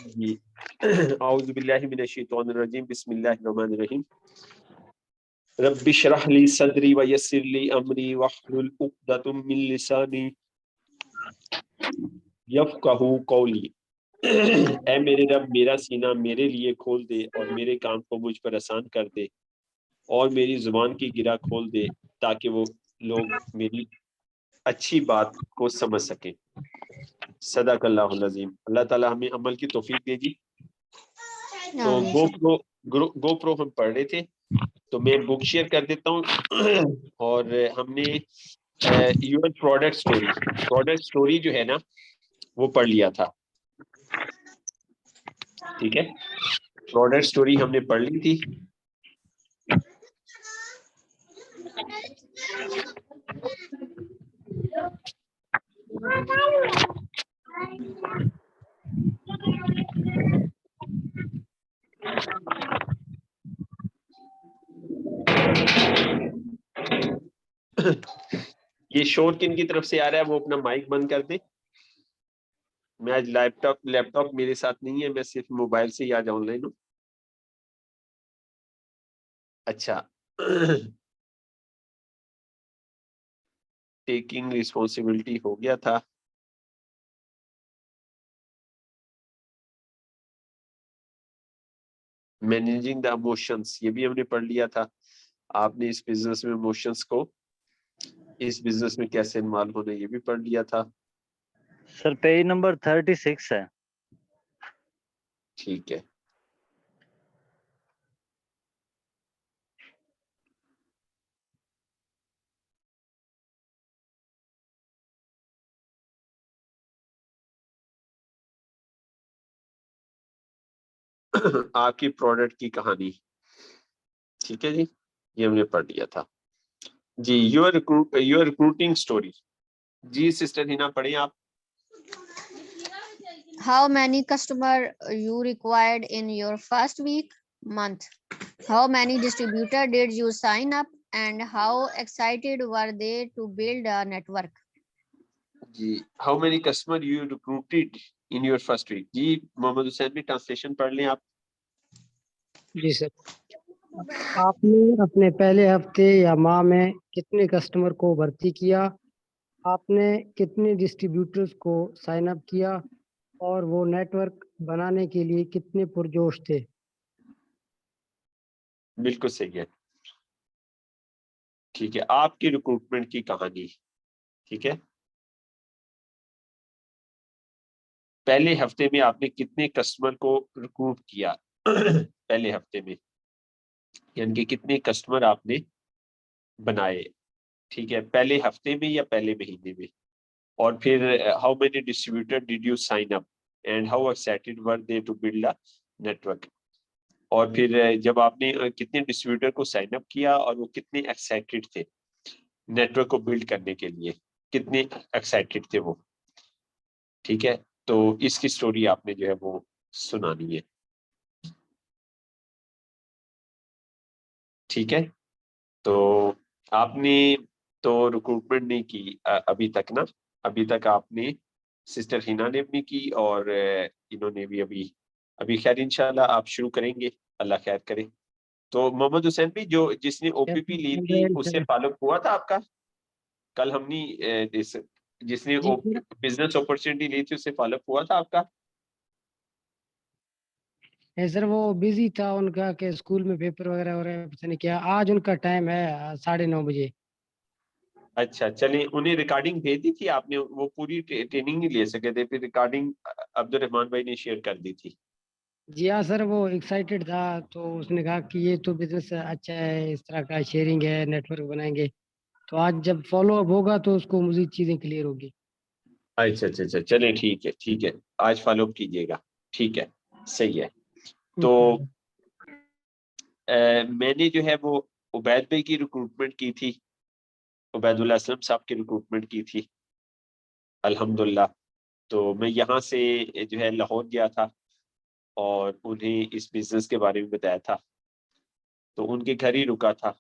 जी औज़ु बिल्लाहि मिनश शैतानिर रजीम बिस्मिल्लाहिर रहमानिर रहीम रब्बि इश्रह ली सदरी व यस्सिर ली अमरी वहलुल उक़दतम मिन लिसानी यफ़क़हू क़ौली। ऐ मेरे रब, मेरा सीना मेरे लिए खोल दे और मेरे काम को मुझ पर आसान कर दे और मेरी जुबान की गिरा खोल दे ताकि वो लोग मेरी अच्छी बात को समझ सकें। सदाकल्लाहुल अज़ीम। अल्लाह ताला हमें अमल की तौफीक दे जी। तो गोप्रो हम पढ़ रहे थे, तो मैं बुक शेयर कर देता हूँ और हमने यूर प्रोडक्ट स्टोरी जो है ना वो पढ़ लिया था। ठीक है, प्रोडक्ट स्टोरी हमने पढ़ ली थी। ये शोर किन की तरफ से आ रहा है वो अपना माइक बंद कर दे। मैं आज लैपटॉप मेरे साथ नहीं है, मैं सिर्फ मोबाइल से ही आज ऑनलाइन हूँ। अच्छा टेकिंग रिस्पॉन्सिबिलिटी हो गया था। मैनेजिंग द इमोशंस ये भी हमने पढ़ लिया था। आपने इस बिजनेस में इमोशंस को, इस बिजनेस में कैसे इन्वॉल्व होना, ये भी पढ़ लिया था। सर पेज नंबर 36 है। ठीक है, आपकी प्रोडक्ट की कहानी। ठीक है जी, ये हमने पढ़ लिया था जी। योर रिक्रूटिंग स्टोरी जी, सिस्टर हिना पढ़े आप। How many customer you required in your first week, month? How many distributor did you sign up and how excited were they to build a network? जी, how many customer you recruited in your first week. जी मोहम्मद हुसैन भी translation पढ़ लें आप। जी sir, आपने अपने पहले हफ्ते या माह में कितने कस्टमर को भर्ती किया, आपने कितने डिस्ट्रीब्यूटर्स को साइन अप किया और वो नेटवर्क बनाने के लिए कितने पुरजोश थे। बिल्कुल सही है। ठीक है, आपकी रिक्रूटमेंट की कहानी। ठीक है, पहले हफ्ते में आपने कितने कस्टमर को रिक्रूट किया पहले हफ्ते में, यानी कि कितने कस्टमर आपने बनाए। ठीक है, पहले हफ्ते में या पहले महीने में। और फिर how many distributor did you sign up and how excited were they to build a network. और फिर जब आपने कितने डिस्ट्रीब्यूटर को साइन अप किया और वो कितने एक्साइटेड थे नेटवर्क को बिल्ड करने के लिए, कितने एक्साइटेड थे वो। ठीक है, तो इसकी स्टोरी आपने जो है वो सुनानी है। ठीक है, तो आपने तो रिक्रूटमेंट नहीं की अभी तक ना, अभी तक आपने, सिस्टर हिना ने भी की और इन्होंने भी अभी अभी खैर इंशाल्लाह आप शुरू करेंगे, अल्लाह खैर करे। तो मोहम्मद हुसैन भी जो जिसने ओपीपी ली थी उससे फॉलो हुआ था आपका। कल हमने जिसने जी सर, बिजनेस अपॉर्चुनिटी ली थी उससे फॉलो हुआ था आपका। है सर, वो बिजी था उनका के स्कूल में पेपर वगैरह हो रहे हैं, पता नहीं क्या। आज उनका टाइम है 9:30 बजे। अच्छा चलिए, उन्हें रिकॉर्डिंग भेज दी थी आपने, वो पूरी ट्रेनिंग नहीं ले सके थे, फिर रिकॉर्डिंग अब्दुल रहमान भाई ने शेयर कर दी थी। जी हाँ सर, वो एक्साइटेड था तो उसने कहा कि ये तो बिजनेस अच्छा है, इस तरह का शेयरिंग है, नेटवर्क बनाएंगे। तो आज जब फॉलो अप होगा तो उसको मजीद चीजें क्लियर होगी। अच्छा अच्छा अच्छा, चले ठीक है ठीक है, आज फॉलो कीजिएगा। ठीक है, सही है। तो इंशाल्लाह। मैंने जो है वो उबैद भाई की रिक्रूटमेंट की थी, उबैदुल्लाह असलम साहब की रिक्रूटमेंट की थी अल्हम्दुलिल्लाह। तो मैं यहाँ से जो है लाहौर गया था और उन्हें इस बिजनेस के बारे में बताया था, तो उनके घर ही रुका था।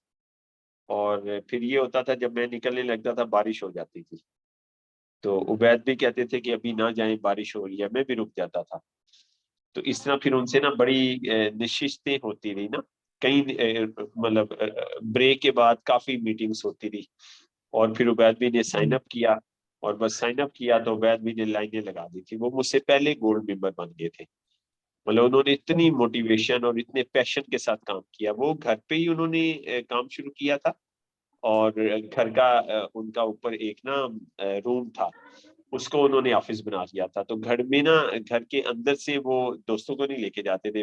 और फिर ये होता था जब मैं निकलने लगता था बारिश हो जाती थी, तो उबैद भी कहते थे कि अभी ना जाएं बारिश हो रही है, मैं भी रुक जाता था। तो इस तरह फिर उनसे ना बड़ी नशिस्तें होती रही ना, कई मतलब ब्रेक के बाद काफी मीटिंग्स होती रही। और फिर उबैद भी ने साइन अप किया, और बस साइन अप किया तो उबैद भी ने लाइनें लगा दी थी। वो मुझसे पहले गोल्ड मेंबर बन गए थे। मतलब उन्होंने इतनी मोटिवेशन और इतने पैशन के साथ काम किया। वो घर पे ही उन्होंने काम शुरू किया था, और घर का उनका ऊपर एक ना रूम था, उसको उन्होंने ऑफिस बना लिया था। तो घर में ना, घर के अंदर से वो दोस्तों को नहीं लेके जाते थे,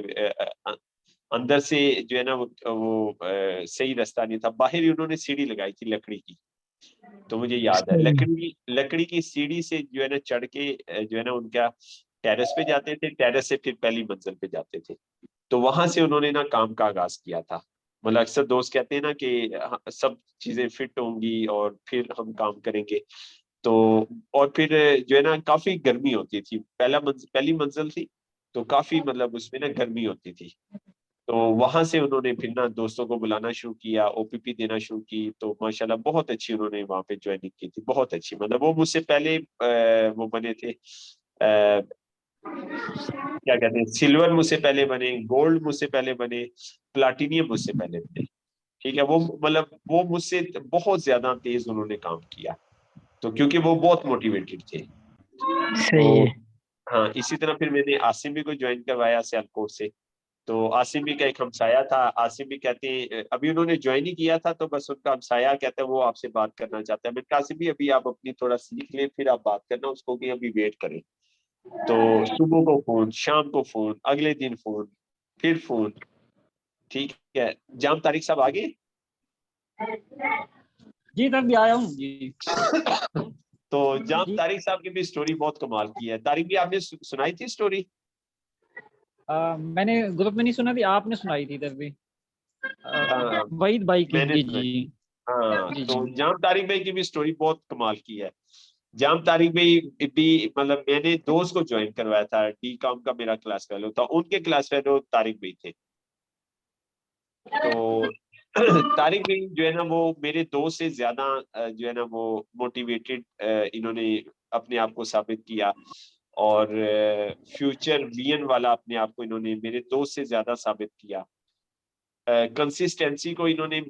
अंदर से जो है ना वो सही रास्ता नहीं था, बाहर ही उन्होंने सीढ़ी लगाई थी लकड़ी की। तो मुझे याद है लकड़ी की सीढ़ी से जो है ना चढ़ के जो है ना उनका टेरेस पे जाते थे, टेरेस से फिर पहली मंजिल पे जाते थे। तो वहां से उन्होंने ना काम का आगाज किया था। मतलब अक्सर दोस्त कहते हैं ना कि सब चीजें फिट होंगी और फिर हम काम करेंगे। तो और फिर जो है ना काफी गर्मी होती थी, पहली मंजिल थी, तो काफी मतलब उसमें ना गर्मी होती थी। तो वहां से उन्होंने फिर ना दोस्तों को बुलाना शुरू किया, ओपीपी देना शुरू की। तो माशाल्लाह बहुत अच्छी उन्होंने वहां पे ज्वाइनिंग की थी, बहुत अच्छी। मतलब वो मुझसे पहले वो बने थे, क्या कहते हैं, सिल्वर मुझसे पहले बने, गोल्ड मुझसे पहले बने, प्लाटिनियम मुझसे पहले बने। ठीक है, वो मतलब वो मुझसे बहुत ज्यादा तेज उन्होंने काम किया, तो क्योंकि वो बहुत मोटिवेटेड थे। सही तो है। हाँ, इसी तरह फिर मैंने आसिम भी को ज्वाइन करवाया सियालकोट से। तो आसिम भी का एक हमसाया था, आसिम भी कहते हैं अभी उन्होंने ज्वाइन ही किया था, तो बस उनका हमसाया कहता है वो आपसे बात करना चाहता है। मैंने कहा आसिम भी अभी आप अपनी थोड़ा सीख लें, फिर आप बात करना, उसको कि अभी वेट करें। तो सुबह को फोन, शाम को फोन, अगले दिन फोन, फिर फोन। ठीक है, जाम तारिक साहब आगे। जी तक भी आया हूँ जी। तो जाम जी तारिक साहब की भी स्टोरी बहुत कमाल की है। तारिक भी आपने सुनाई थी स्टोरी? मैंने ग्रुप में नहीं सुना थी, आपने सुनाई थी तब भी हाँ, वहीद भाई की। मैंने जी सुनाई। जी हाँ, जी तो जी। जाम तारिक भाई की भी स्टोरी बहुत कमाल की है। जाम तारिक भाई भी मतलब मैंने दोस्त को ज्वाइन करवाया था, डी कॉम का मेरा क्लास फेलो था, उनके क्लास फेलो तारिक भाई थे। तो तारिक भाई जो है ना वो मेरे दोस्त से ज्यादा जो है ना वो मोटिवेटेड इन्होंने अपने आप को साबित किया, और फ्यूचर विजन वाला अपने आप को इन्होंने मेरे दोस्त से ज्यादा साबित किया। कंसिस्टेंसी को इन्होंने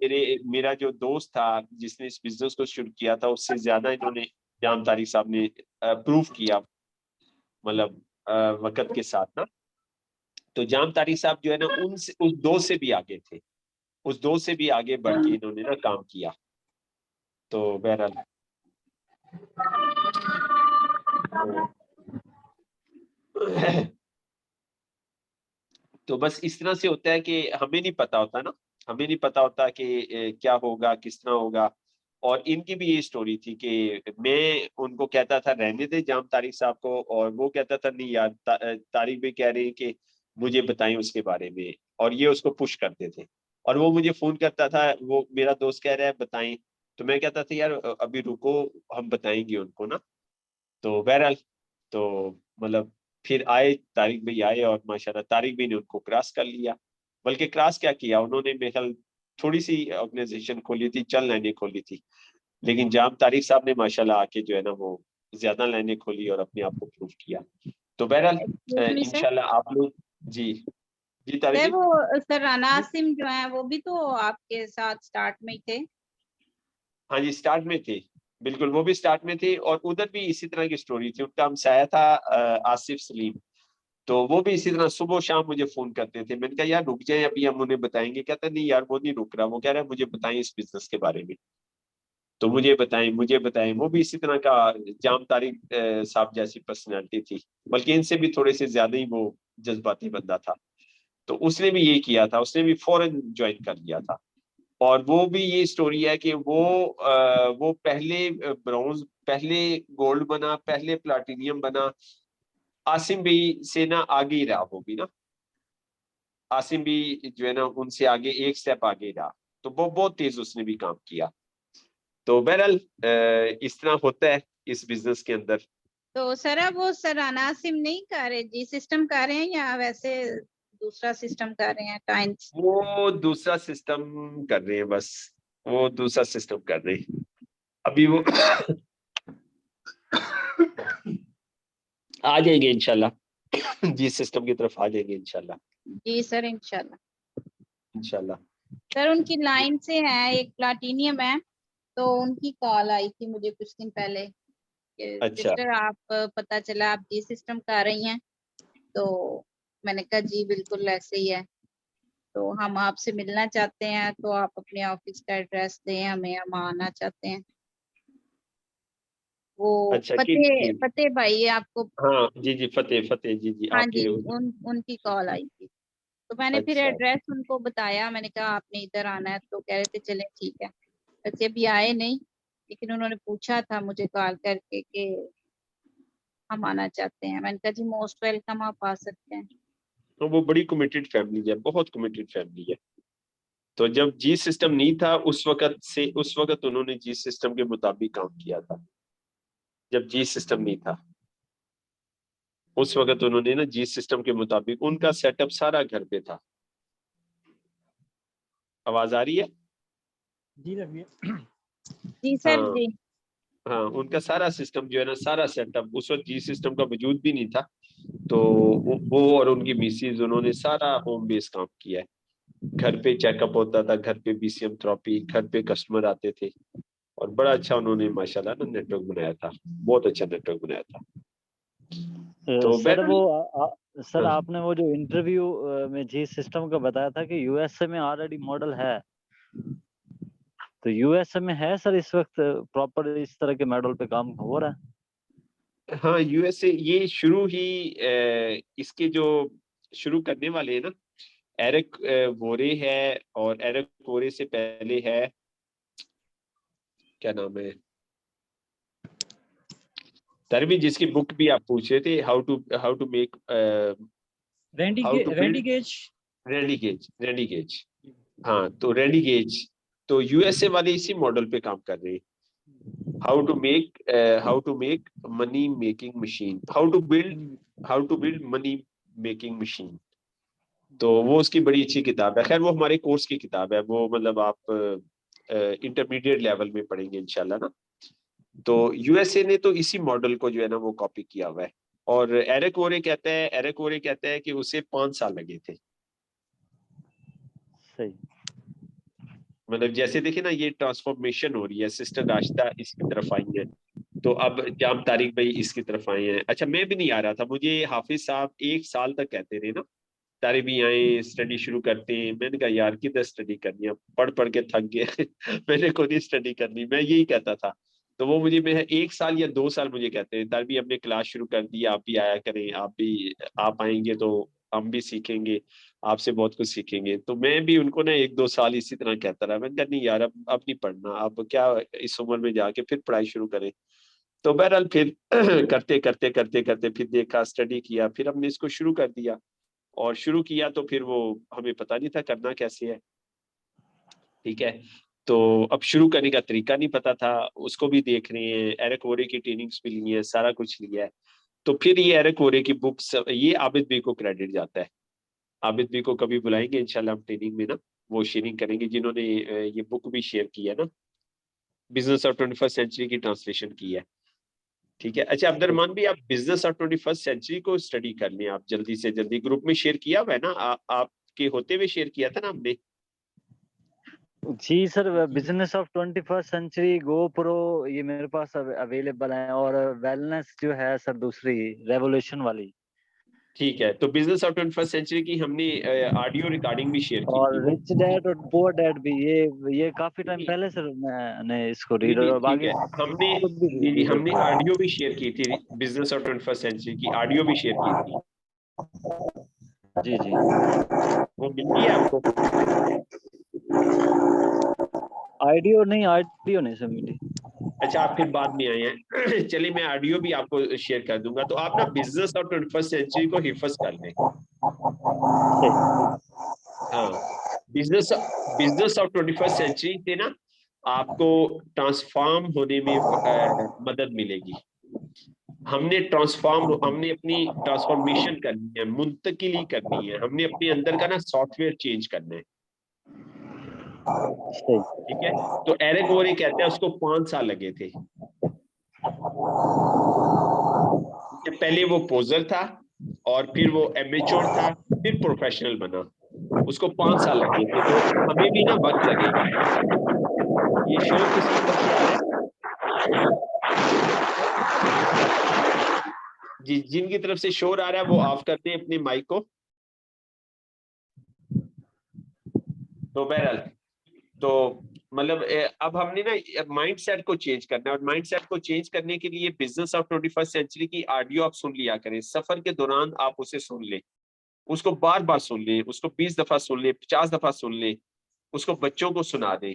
मेरा जो दोस्त था जिसने इस बिजनेस को शुरू किया था, उससे ज्यादा इन्होंने जाम तारिक साहब ने प्रूव किया, मतलब वक्त के साथ ना। तो जाम तारिक साहब जो है ना उस दोस्त से भी आगे थे, उस दोस्त से भी आगे बढ़ के इन्होंने ना काम किया। तो बहरहाल तो बस इस तरह से होता है कि हमें नहीं पता होता ना, हमें नहीं पता होता कि क्या होगा, किस तरह होगा। और इनकी भी ये स्टोरी थी कि मैं उनको कहता था रहने दे जाम तारिक साहब को, और वो कहता था नहीं यार, तारिक भी कह रहे हैं कि मुझे बताएं उसके बारे में, और ये उसको पुश करते थे। और वो मुझे फोन करता था, वो मेरा दोस्त कह रहा है बताएं, तो मैं कहता था यार अभी रुको, हम बताएंगे उनको ना। तो बहरहाल, तो मतलब फिर आए तारिक भाई आए, और माशाल्लाह तारिक भाई ने उनको क्रॉस कर लिया। बल्कि क्रॉस क्या किया उन्होंने, मेरे ख्याल थोड़ी सी ऑर्गेनाइजेशन खोली थी, चल लाइनें खोली थी, लेकिन जाम तारिक साहब ने माशाल्लाह आके जो है ना वो ज्यादा लाइनें खोली और अपने आप को प्रूव किया। तो बहरहाल एक्सक्यूज मी सर। इंशाल्लाह आप लोग। जी जी तारिक सर जी। वो सर राना आसिम जो है वो भी तो आपके साथ स्टार्ट में ही थे। हाँ जी, स्टार्ट में थे, बिल्कुल वो भी स्टार्ट में थे, और उधर भी इसी तरह की स्टोरी थी। उनका हमसाया था आसिफ सलीम। तो वो भी इसी तरह सुबह शाम मुझे फोन करते थे। मैंने कहा यार रुक जाए, अभी हम उन्हें बताएंगे। कहता नहीं यार वो नहीं रुक रहा, वो कह रहा है मुझे बताएं इस बिजनेस के बारे में। तो मुझे बताएं, मुझे बताएं। वो भी इसी तरह का जाम तारिक साहब जैसी पर्सनैलिटी थी, बल्कि इनसे भी थोड़े से ज्यादा ही वो जज्बाती बंदा था। तो उसने भी ये किया था, उसने भी फौरन ज्वाइन कर लिया था। और वो भी ये स्टोरी है कि वो पहले ब्रॉन्ज, पहले गोल्ड बना, पहले प्लाटिनियम बना। आसिम भी से ना आगे ही रहा वो भी ना, आसिम भी जो है ना उनसे आगे एक स्टेप आगे रहा। तो वो बहुत तेज उसने भी काम किया। तो बहरहाल इस तरह होता है इस बिजनेस के अंदर। तो सर अब वो सर राना आसिम नहीं कर रहे, जी सिस्टम कर रहे हैं या वैसे दूसरा सिस्टम कर रहे हैं टाइम्स। वो दूसरा सिस्टम कर रहे हैं, बस वो दूसरा सिस्टम कर रहे हैं अभी वो आ जाएंगे इंशाल्लाह। जी सिस्टम की तरफ आ जाएंगे इंशाल्लाह। जी सर, इंशाल्लाह। इंशाल्लाह। सर उनकी लाइन से है, एक प्लाटिनियम है, तो उनकी कॉल आई थी मुझे कुछ दिन पहले कि अच्छा सिस्टर आप पता चला आप जी सिस्टम कर रही हैं, तो मैंने कहा जी बिल्कुल ऐसे ही है, तो हम आपसे मिलना चाहते हैं, तो आप अपने ऑफिस का एड्रेस दें हमें, हम आना चाहते हैं। वो अच्छा फतेह फतेह भाई आपको, हाँ जी जी फतेह फतेह जी जी हाँ जी, आपके उधर। उनकी कॉल आई थी, तो मैंने फिर अच्छा एड्रेस उनको बताया, मैंने कहा आपने इधर आना है, तो कह रहे थे चले ठीक है। बच्चे अभी आए नहीं, लेकिन उन्होंने पूछा था मुझे कॉल करके कि हम आना चाहते हैं। मैंने कहा जी मोस्ट वेलकम, आप आ सकते हैं। तो वो बड़ी कमिटेड फैमिली है, बहुत कमिटेड फैमिली है। तो जब जी सिस्टम नहीं था उस वक्त उन्होंने जी सिस्टम के मुताबिक काम किया था। जब जी सिस्टम नहीं था उस वक्त उन्होंने ना जी सिस्टम के मुताबिक, उनका सेटअप सारा घर पे था। आवाज आ रही है? जी लगी जी सर हाँ जी। हाँ, उनका सारा सिस्टम जो है ना, सारा सेटअप, उस वक्त जी सिस्टम का वजूद भी नहीं था। तो वो और उनकी मिसेज उन्होंने सारा होम बेस काम किया है। घर पे चेकअप होता था, घर पे बीसीएम थेरेपी, घर पे कस्टमर आते थे। और बड़ा अच्छा उन्होंने माशाल्लाह ना नेटवर्क बनाया था, बहुत अच्छा नेटवर्क बनाया था। तो सर वो सर हाँ, आपने वो जो इंटरव्यू में जी सिस्टम का बताया था कि यूएसए में ऑलरेडी मॉडल है, तो यूएसए में है सर इस वक्त प्रॉपर इस तरह के मॉडल पे काम हो रहा है? हाँ यूएसए ये शुरू ही इसके जो शुरू करने वाले हैं ना, एरिक वोरे है। और एरिक वोरे से पहले है, क्या नाम है तरवी, जिसकी बुक भी आप पूछ रहे थे, how to make how to Randy build Gage. Randy Gage. हाँ तो रैंडी गेज, तो यूएसए वाले इसी मॉडल पे काम कर रहे हैं। How to make money making machine, how to build money making machine. तो वो उसकी बड़ी अच्छी किताब है। खैर वो हमारे कोर्स की किताब है, वो मतलब आप इंटरमीडिएट लेवल में पढ़ेंगे इंशाल्लाह ना। तो यूएसए ने तो इसी मॉडल को जो है ना वो कॉपी किया हुआ है। और एरिक ओरे कहता है कि उसे 5 साल लगे थे। सही। मतलब जैसे देखिए ना, ये ट्रांसफॉर्मेशन हो रही है, सिस्टर राशिदा इसकी तरफ आई है, तो अब जाम तारिक भाई इसकी तरफ आए हैं। अच्छा मैं भी नहीं आ रहा था, मुझे हाफिज साहब 1 साल तक कहते रहे ना, तारे भी आए स्टडी शुरू करते हैं। मैंने कहा यार किधर स्टडी करनी है, पढ़ पढ़ के थक गए मैंने को नहीं स्टडी करनी, मैं यही कहता था। तो वो मुझे मैं 1 साल या 2 साल मुझे कहते हैं, तार भी हमने क्लास शुरू कर दी, आप भी आया करें, आप आएंगे तो हम भी सीखेंगे, आपसे बहुत कुछ सीखेंगे। तो मैं भी उनको ना 1-2 साल इसी तरह कहता रहा। मैंने कहा नहीं यार, अब नहीं पढ़ना, अब क्या इस उम्र में जाके फिर पढ़ाई शुरू करें। तो बहरहाल फिर करते करते करते करते फिर देखा, स्टडी किया, फिर हमने इसको शुरू कर दिया। और शुरू किया तो फिर वो हमें पता नहीं था करना कैसे है, ठीक है। तो अब शुरू करने का तरीका नहीं पता था, उसको भी देख रहे हैं, एरिक वोरे की ट्रेनिंग्स भी ली है, सारा कुछ लिया है। तो फिर ये एरिक वोरे की बुक्स, ये आबिद बी को क्रेडिट जाता है। आबिद बी को कभी बुलाएंगे इंशाल्लाह हम ट्रेनिंग में ना, वो शेयरिंग करेंगे, जिन्होंने ये बुक भी शेयर की है ना, बिजनेस ऑफ 21st सेंचुरी की ट्रांसलेशन की है। ठीक है। अच्छा अब्दुलरहमान भी, आप बिजनेस ऑफ 21st सेंचुरी को स्टडी कर लें, आप जल्दी से जल्दी, ग्रुप में शेयर किया हुआ है ना, आपके होते हुए शेयर किया था ना हमने। जी sir, business of 21st century GoPro ये मेरे पास अवेलेबल है, और वेलनेस जो है सर दूसरी रेवोल्यूशन वाली, ठीक है, तो बिजनेस ऑफ 21st सेंचुरी की हमने ऑडियो रिकॉर्डिंग भी शेयर की और थी वो। रिच डैड और पुअर डैड भी, ये काफी टाइम पहले सर मैंने इसको नहीं रीड नहीं और ठीक बाकी है, हमने खुद भी जी जी रीड हमने किया। ऑडियो भी शेयर की थी, बिजनेस ऑफ 21st सेंचुरी की ऑडियो भी शेयर की थी। जी जी। वो मिल गई है आपको? ऑडियो नहीं सर मिली। अच्छा आप फिर बाद में आए हैं चलिए मैं ऑडियो भी आपको शेयर कर दूंगा। तो आप ना बिजनेस ऑफ 21st सेंचुरी को हिफज कर लें। सही। हाँ, business business of 21st century से ना आपको ट्रांसफॉर्म होने में मदद मिलेगी। हमने अपनी ट्रांसफॉर्मेशन करनी है, मुंतकिली करनी है, हमने अपने अंदर का ना सॉफ्टवेयर चेंज करना है। सही। ठीक है। तो एरिक वोरे कहते हैं उसको 5 साल लगे थे। पहले वो पोजर था और फिर वो एमेच्योर था, फिर प्रोफेशनल बना, उसको 5 साल लगे थे। तो हमें भी ना वक्त लगेगा। ये शोर किसकी तरफ से आ रहा है? जिनकी तरफ से शोर आ रहा है वो ऑफ कर दें अपने माइक को। तो बहरहाल, तो मतलब अब हमने ना माइंड सेट को चेंज करना है, और माइंड सेट को चेंज करने के लिए बिजनेस ऑफ 21st सेंचुरी की ऑडियो आप सुन लिया करें। सफर के दौरान आप उसे सुन लें, उसको बार बार सुन लें, उसको 20 दफा सुन लें, 50 दफा सुन लें, उसको बच्चों को सुना दें।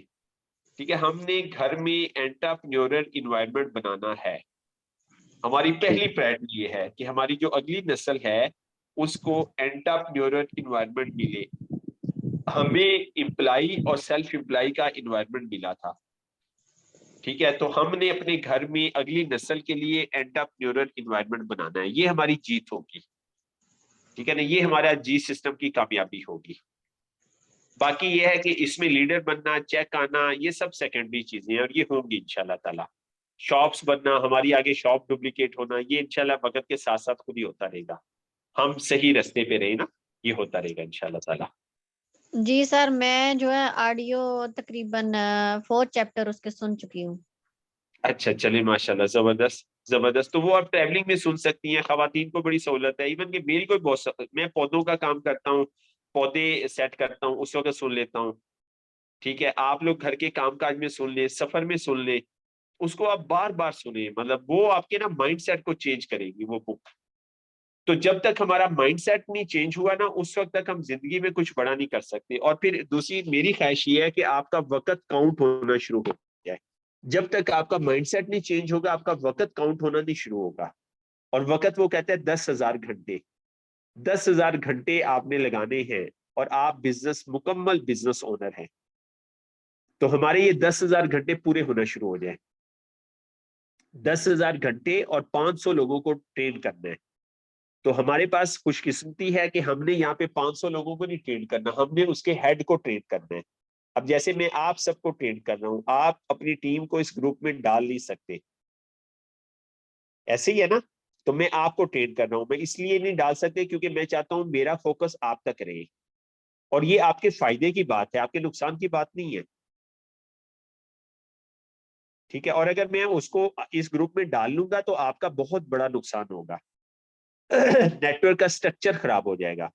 ठीक है, हमने घर में एंटरप्रेन्योरल इन्वायरमेंट बनाना है। हमारी पहली प्रायोरिटी ये है कि हमारी जो अगली नस्ल है उसको एंटरप्रेन्योरल इन्वायरमेंट मिले। हमें एम्प्लॉय और सेल्फ एम्प्लॉय का इन्वायरमेंट मिला था। ठीक है, तो हमने अपने घर में अगली नस्ल के लिए एंटरप्रेन्योरल इन्वायरमेंट बनाना है। ये हमारी जीत होगी। ठीक है ना, ये हमारा जी सिस्टम की कामयाबी होगी। बाकी ये है कि इसमें लीडर बनना, चेक आना, ये सब सेकेंडरी चीजें हैं, और ये होंगी इंशाल्लाह ताला। शॉप्स बनना, हमारी आगे शॉप डुप्लीकेट होना, ये इंशाल्लाह वक्त के साथ साथ खुद ही होता रहेगा। हम सही रास्ते पे रहे ना, ये होता रहेगा इंशाल्लाह ताला। जी सर, मैं जो है ऑडियो तकरीबन 4 चैप्टर उसके सुन चुकी हूँ। अच्छा, चलिए माशाल्लाह, जबरदस्त जबरदस्त। तो वो आप ट्रैवलिंग में सुन सकती हैं, खवातीन को बड़ी सहूलत है। इवन कि मेरी कोई बहुत, मैं पौधों का काम करता हूँ, पौधे सेट करता हूँ, उस वक्त सुन लेता हूँ। ठीक है, आप लोग घर के कामकाज में सुन ले, सफर में सुन ले, उसको आप बार बार सुने, मतलब वो आपके ना माइंड सेट को चेंज करेगी वो बुक। तो जब तक हमारा माइंड सेट नहीं चेंज हुआ ना, उस वक्त तक हम जिंदगी में कुछ बड़ा नहीं कर सकते। और फिर दूसरी मेरी ख्वाहिश ये है कि आपका वक्त काउंट होना शुरू हो जाए। जब तक आपका माइंडसेट नहीं चेंज होगा, आपका वक्त काउंट होना नहीं शुरू होगा। और वक्त वो कहते हैं 10,000 घंटे। 10,000 घंटे आपने लगाने हैं, और आप मुकम्मल बिजनेस ओनर हैं। तो हमारे ये 10,000 घंटे पूरे होना शुरू हो जाए। 10,000 घंटे और 500 लोगों को ट्रेन करना है। तो हमारे पास खुशकिस्मती है कि हमने यहाँ पे 500 लोगों को नहीं ट्रेन करना, हमने उसके हेड को ट्रेन करना है। अब जैसे मैं आप सबको ट्रेन कर रहा हूं, आप अपनी टीम को इस ग्रुप में डाल नहीं सकते, ऐसे ही है ना। तो मैं आपको ट्रेन कर रहा हूं, मैं इसलिए नहीं डाल सकते क्योंकि मैं चाहता हूं मेरा फोकस आप तक रहे। और ये आपके फायदे की बात है, आपके नुकसान की बात नहीं है। ठीक है, और अगर मैं उसको इस ग्रुप में डाल लूंगा तो आपका बहुत बड़ा नुकसान होगा। नेटवर्क का स्ट्रक्चर खराब हो जाएगा।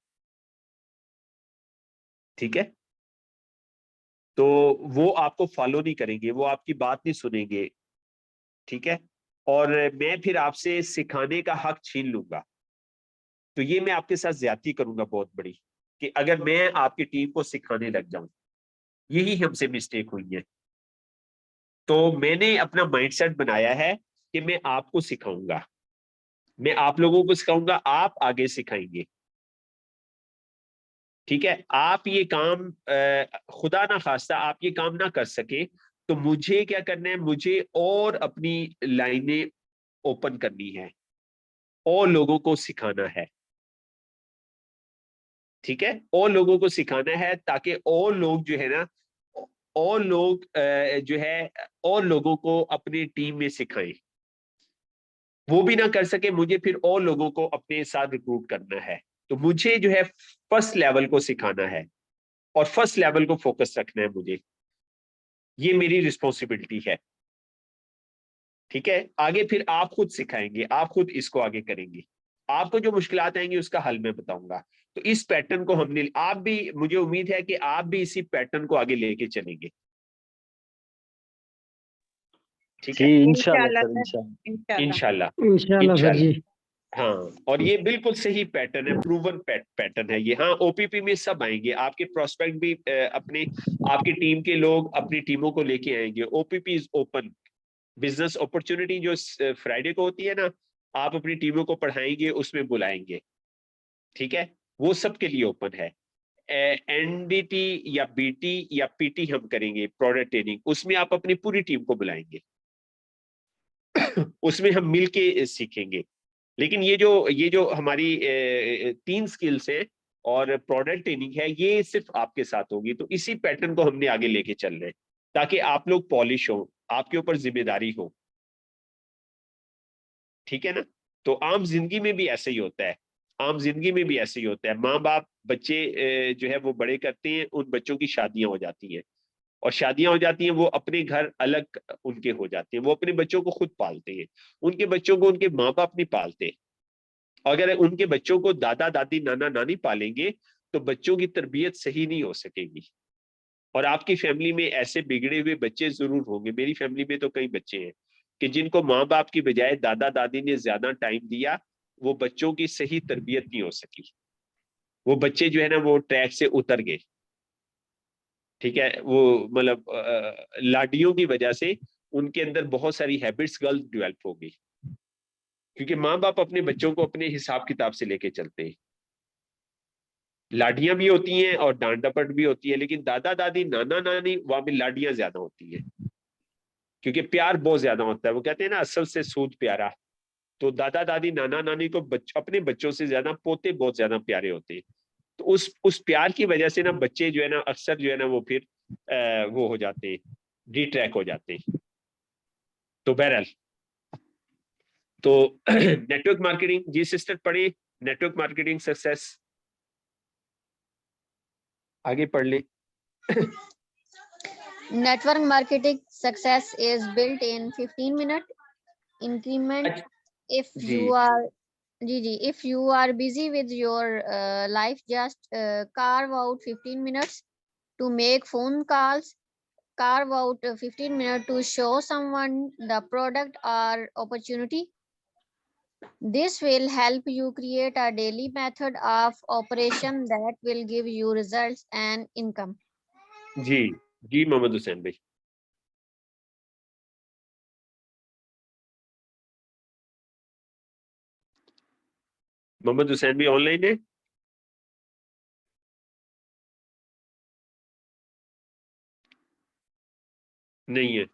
ठीक है, तो वो आपको फॉलो नहीं करेंगे, वो आपकी बात नहीं सुनेंगे। ठीक है, और मैं फिर आपसे सिखाने का हक छीन लूंगा। तो ये मैं आपके साथ ज्यादती करूंगा बहुत बड़ी, कि अगर मैं आपकी टीम को सिखाने लग जाऊं। यही हमसे मिस्टेक हुई है। तो मैंने अपना माइंडसेट बनाया है कि मैं आपको सिखाऊंगा, मैं आप लोगों को सिखाऊंगा, आप आगे सिखाएंगे। ठीक है, आप ये काम खुदा ना खास्ता आप ये काम ना कर सके तो मुझे क्या करना है, मुझे और अपनी लाइनें ओपन करनी है, और लोगों को सिखाना है। ठीक है, और लोगों को सिखाना है ताकि और लोग जो है ना, और लोग जो है और लोगों को अपनी टीम में सिखाएं। वो भी ना कर सके, मुझे फिर और लोगों को अपने साथ रिक्रूट करना है। तो मुझे जो है फर्स्ट लेवल को सिखाना है, और फर्स्ट लेवल को फोकस रखना है मुझे। ये मेरी रिस्पॉन्सिबिलिटी है। ठीक है, आगे फिर आप खुद सिखाएंगे, आप खुद इसको आगे करेंगे। आपको जो मुश्किलात आएंगी उसका हल मैं बताऊंगा। तो इस पैटर्न को हमने, आप भी, मुझे उम्मीद है कि आप भी इसी पैटर्न को आगे लेके चलेंगे। ठीक जी है, इंशाल्लाह इंशाल्लाह सर, सर, इंशाल्लाह। इंशाल्लाह। इंशाल्लाह इंशाल्लाह सर इंशाल्लाह। जी। हाँ, और ये बिल्कुल सही पैटर्न है, प्रूवन पैटर्न है ये। हाँ, ओपीपी में सब आएंगे, आपके प्रोस्पेक्ट भी अपने, आपकी टीम के लोग अपनी टीमों को लेके आएंगे। OPP is open. Business opportunity जो फ्राइडे को होती है ना, आप अपनी टीमों को पढ़ाएंगे, उसमें बुलाएंगे। ठीक है, वो सबके लिए ओपन है। एनडीटी या बीटी या पीटी हम करेंगे, प्रोडक्ट ट्रेनिंग, उसमें आप अपनी पूरी टीम को बुलाएंगे। उसमें हम मिलके सीखेंगे। लेकिन ये जो हमारी 3 स्किल्स है और प्रोडक्ट ट्रेनिंग है, ये सिर्फ आपके साथ होगी। तो इसी पैटर्न को हमने आगे लेके चल रहे हैं ताकि आप लोग पॉलिश हो, आपके ऊपर जिम्मेदारी हो। ठीक है ना, तो आम जिंदगी में भी ऐसे ही होता है। आम जिंदगी में भी ऐसे ही होता है। माँ बाप बच्चे जो है वो बड़े करते हैं, उन बच्चों की शादियां हो जाती हैं, और शादियां हो जाती हैं, वो अपने घर अलग उनके हो जाते हैं, वो अपने बच्चों को खुद पालते हैं, उनके बच्चों को उनके माँ बाप नहीं पालते। अगर उनके बच्चों को दादा दादी नाना नानी पालेंगे तो बच्चों की तरबियत सही नहीं हो सकेगी। और आपकी फैमिली में ऐसे बिगड़े हुए बच्चे जरूर होंगे, मेरी फैमिली में तो कई बच्चे हैं कि जिनको माँ बाप की बजाय दादा दादी ने ज्यादा टाइम दिया, वो बच्चों की सही तरबियत नहीं हो सकी, वो बच्चे जो है ना वो ट्रैक से उतर गए। ठीक है, वो मतलब लाडियों की वजह से उनके अंदर बहुत सारी हैबिट्स गलत डेवलप हो गई, क्योंकि माँ बाप अपने बच्चों को अपने हिसाब किताब से लेके चलते हैं। लाडियां भी होती हैं और डांट डपट भी होती है, लेकिन दादा दादी नाना नानी वहां पे लाडियां ज्यादा होती हैं, क्योंकि प्यार बहुत ज्यादा होता है। वो कहते हैं ना, असल से सूद प्यारा। तो दादा दादी नाना नानी को अपने बच्चों से ज्यादा पोते बहुत ज्यादा प्यारे होते हैं। तो उस प्यार की वजह से ना बच्चे जो है ना अक्सर जो है ना वो फिर वो हो जाते हैं, डिट्रैक हो जाते हैं। तो बहरहाल, तो नेटवर्क मार्केटिंग जी सिस्टर पढ़े, नेटवर्क मार्केटिंग सक्सेस, आगे पढ़ ले। Network marketing success is built in 15-minute increment. If ji you are if you are busy with your life, just carve out 15 minutes to make phone calls, carve out 15 minutes to show someone the product or opportunity. This will help you create a daily method of operation that will give you results and income. जी जी मोहम्मद हुसैन भाई। मोहम्मद हुसैन भी online है? नहीं है,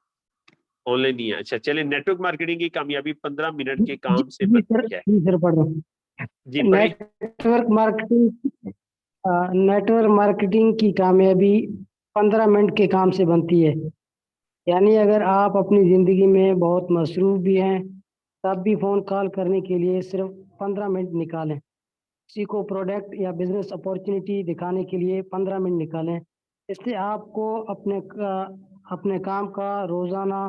online नहीं है। अच्छा चले, network marketing की कामयाबी 15 मिनट के काम से जी सर, बनती है। जी सर पढ़ रहा हूँ। जी पढ़े। नेटवर्क मार्केटिंग की कामयाबी 15 मिनट के काम से बनती है। यानी अगर आप अपनी ज़िंदगी में बहुत मसरूफ भी हैं, तब भी फ़ोन कॉल करने के लिए सिर्फ 15 मिनट निकालें। किसी को प्रोडक्ट या बिजनेस अपॉर्चुनिटी दिखाने के लिए 15 मिनट निकालें। इससे आपको अपने काम का रोज़ाना